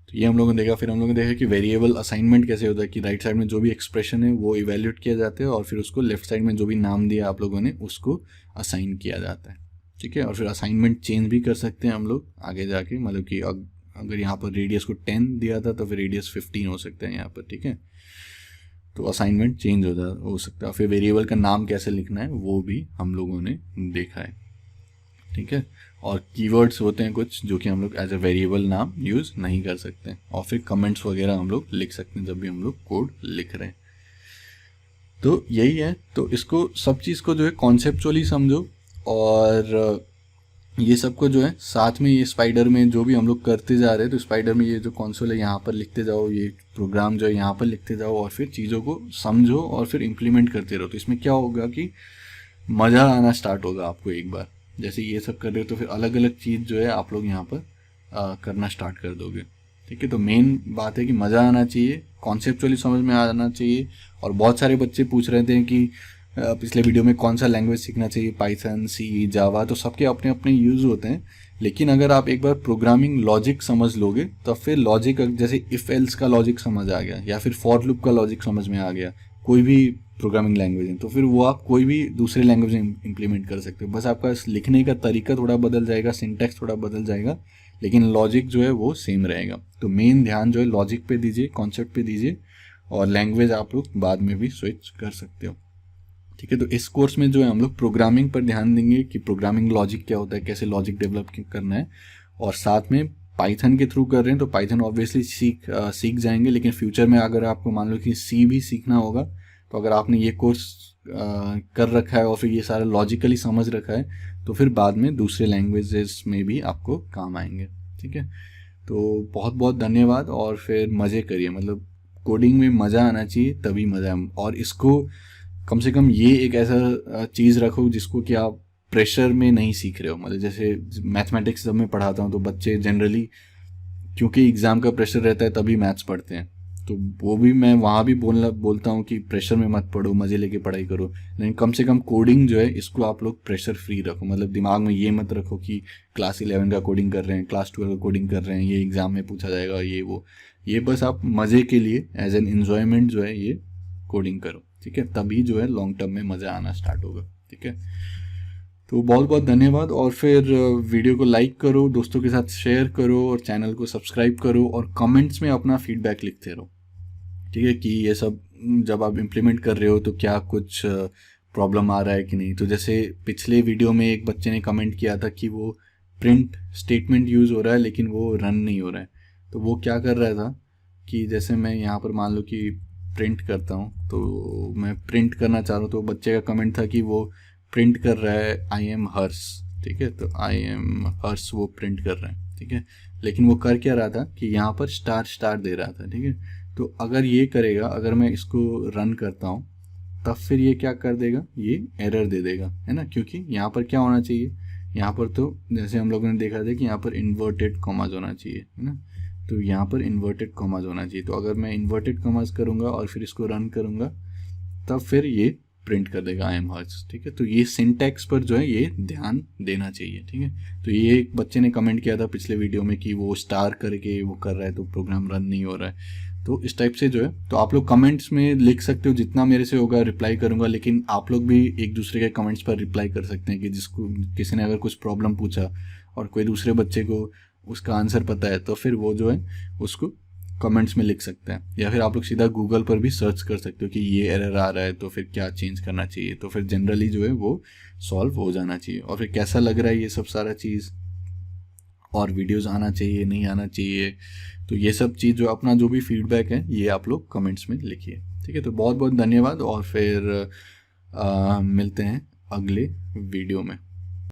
[SPEAKER 1] तो ये हम लोगों ने देखा। फिर हम लोगों ने देखा कि वेरिएबल असाइनमेंट कैसे होता है, कि राइट साइड में जो भी एक्सप्रेशन है वो इवेल्यूएट किया जाता है, और फिर उसको लेफ्ट साइड में जो भी नाम दिया आप लोगों ने उसको असाइन किया जाता है, ठीक है। और फिर असाइनमेंट चेंज भी कर सकते हैं हम लोग आगे जाके, मतलब कि अगर यहाँ पर रेडियस को 10 दिया था तो फिर रेडियस 15 हो सकता है यहाँ पर, ठीक है। तो असाइनमेंट चेंज हो सकता है। फिर वेरिएबल का नाम कैसे लिखना है वो भी हम लोगों ने देखा है, ठीक है। और कीवर्ड्स होते हैं कुछ जो कि हम लोग एज ए वेरिएबल नाम यूज़ नहीं कर सकते। और फिर कमेंट्स वगैरह हम लोग लिख सकते हैं जब भी हम लोग कोड लिख रहे हैं। तो यही है। तो इसको सब चीज़ को जो है कॉन्सेप्चुअली समझो, और ये सबको जो है साथ में ये स्पाइडर में जो भी हम लोग करते जा रहे हैं, तो स्पाइडर में ये जो कंसोल है यहाँ पर लिखते जाओ, ये प्रोग्राम जो है यहाँ पर लिखते जाओ, और फिर चीज़ों को समझो और फिर इम्प्लीमेंट करते रहो। तो इसमें क्या होगा कि मज़ा आना स्टार्ट होगा आपको। एक बार जैसे ये सब कर रहे हो तो फिर अलग अलग चीज़ जो है आप लोग यहाँ पर करना स्टार्ट कर दोगे, ठीक है। तो मेन बात है कि मज़ा आना चाहिए, कॉन्सेप्चुअली समझ में आना चाहिए। और बहुत सारे बच्चे पूछ रहे थे कि पिछले वीडियो में कौन सा लैंग्वेज सीखना चाहिए, पाइथन, सी, जावा, तो सबके अपने अपने यूज़ होते हैं। लेकिन अगर आप एक बार प्रोग्रामिंग लॉजिक समझ लोगे तो फिर लॉजिक, जैसे इफ़ एल्स का लॉजिक समझ आ गया या फिर फॉर लूप का लॉजिक समझ में आ गया, कोई भी प्रोग्रामिंग लैंग्वेज है, तो फिर वो आप कोई भी दूसरे लैंग्वेज में इम्प्लीमेंट कर सकते हो। बस आपका लिखने का तरीका थोड़ा बदल जाएगा, सिंटैक्स थोड़ा बदल जाएगा, लेकिन लॉजिक जो है वो सेम रहेगा। तो मेन ध्यान जो है लॉजिक पे दीजिए, कॉन्सेप्ट पे दीजिए, और लैंग्वेज आप लोग बाद में भी स्विच कर सकते हो, ठीक है। तो इस कोर्स में जो है हम लोग प्रोग्रामिंग पर ध्यान देंगे कि प्रोग्रामिंग लॉजिक क्या होता है, कैसे लॉजिक डेवलप करना है, और साथ में पाइथन के थ्रू कर रहे हैं तो पाइथन ऑब्वियसली सीख जाएंगे। लेकिन फ्यूचर में अगर आपको मान लो कि सी भी सीखना होगा, तो अगर आपने ये कोर्स कर रखा है और फिर ये सारा लॉजिकली समझ रखा है, तो फिर बाद में दूसरे लैंग्वेजेस में भी आपको काम आएंगे, ठीक है। तो बहुत बहुत धन्यवाद, और फिर मज़े करिए, मतलब कोडिंग में मज़ा आना चाहिए तभी मज़ा। और इसको कम से कम ये एक ऐसा चीज़ रखो जिसको कि आप प्रेशर में नहीं सीख रहे हो। मतलब जैसे मैथमेटिक्स जब मैं पढ़ाता हूँ तो बच्चे जनरली क्योंकि एग्ज़ाम का प्रेशर रहता है तभी मैथ्स पढ़ते हैं, तो वो भी मैं वहाँ भी बोलता हूँ कि प्रेशर में मत पढ़ो, मज़े लेके पढ़ाई करो, लेकिन कम से कम कोडिंग जो है इसको आप लोग प्रेशर फ्री रखो। मतलब दिमाग में ये मत रखो कि क्लास 11 का कोडिंग कर रहे हैं, क्लास 12 का कोडिंग कर रहे हैं, ये एग्ज़ाम में पूछा जाएगा ये वो। ये बस आप मज़े के लिए एज एन इन्जॉयमेंट जो है ये कोडिंग करो, ठीक है। तभी जो है लॉन्ग टर्म में मज़ा आना स्टार्ट होगा, ठीक है। तो बहुत बहुत धन्यवाद। और फिर वीडियो को लाइक करो, दोस्तों के साथ शेयर करो और चैनल को सब्सक्राइब करो और कमेंट्स में अपना फीडबैक लिखते रहो, ठीक है, कि ये सब जब आप इम्प्लीमेंट कर रहे हो तो क्या कुछ प्रॉब्लम आ रहा है कि नहीं। तो जैसे पिछले वीडियो में एक बच्चे ने कमेंट किया था कि वो प्रिंट स्टेटमेंट यूज़ हो रहा है लेकिन वो रन नहीं हो रहा है। तो वो क्या कर रहा था कि जैसे मैं यहाँ पर मान लो कि प्रिंट करता हूँ, तो मैं प्रिंट करना चाह रहा हूँ, तो बच्चे का कमेंट था कि वो प्रिंट कर रहा है आई एम हर्ष, ठीक है। तो आई एम हर्ष वो प्रिंट कर रहा है, ठीक है। लेकिन वो कर क्या रहा था कि यहाँ पर स्टार स्टार दे रहा था, ठीक है। तो अगर ये करेगा, अगर मैं इसको रन करता हूँ, तब फिर ये क्या कर देगा, ये एरर दे देगा, है ना। क्योंकि यहाँ पर क्या होना चाहिए, यहाँ पर तो जैसे हम लोगों ने देखा था कि यहाँ पर इन्वर्टेड कॉमाज होना चाहिए, है ना। तो यहाँ पर इन्वर्टेड कॉमाज होना चाहिए। तो अगर मैं इन्वर्टेड कॉमाज करूँगा और फिर इसको रन करूँगा, तब फिर ये प्रिंट कर देगा आई एम हर्ष, ठीक है। तो ये सिंटैक्स पर जो है ये ध्यान देना चाहिए, ठीक है। तो ये एक बच्चे ने कमेंट किया था पिछले वीडियो में कि वो स्टार करके वो कर रहा है तो प्रोग्राम रन नहीं हो रहा है। तो इस टाइप से जो है, तो आप लोग कमेंट्स में लिख सकते हो, जितना मेरे से होगा रिप्लाई करूंगा। लेकिन आप लोग भी एक दूसरे के कमेंट्स पर रिप्लाई कर सकते हैं कि जिसको किसी ने अगर कुछ प्रॉब्लम पूछा और कोई दूसरे बच्चे को उसका आंसर पता है, तो फिर वो जो है उसको कमेंट्स में लिख सकते हैं। या फिर आप लोग सीधा गूगल पर भी सर्च कर सकते हो कि ये एरर आ रहा है तो फिर क्या चेंज करना चाहिए। तो फिर जनरली जो है वो सॉल्व हो जाना चाहिए। और फिर कैसा लग रहा है ये सब सारा चीज़, और वीडियोस आना चाहिए नहीं आना चाहिए, तो ये सब चीज़ जो अपना जो भी फीडबैक है ये आप लोग कमेंट्स में लिखिए, ठीक है। तो बहुत बहुत धन्यवाद और फिर मिलते हैं अगले वीडियो में।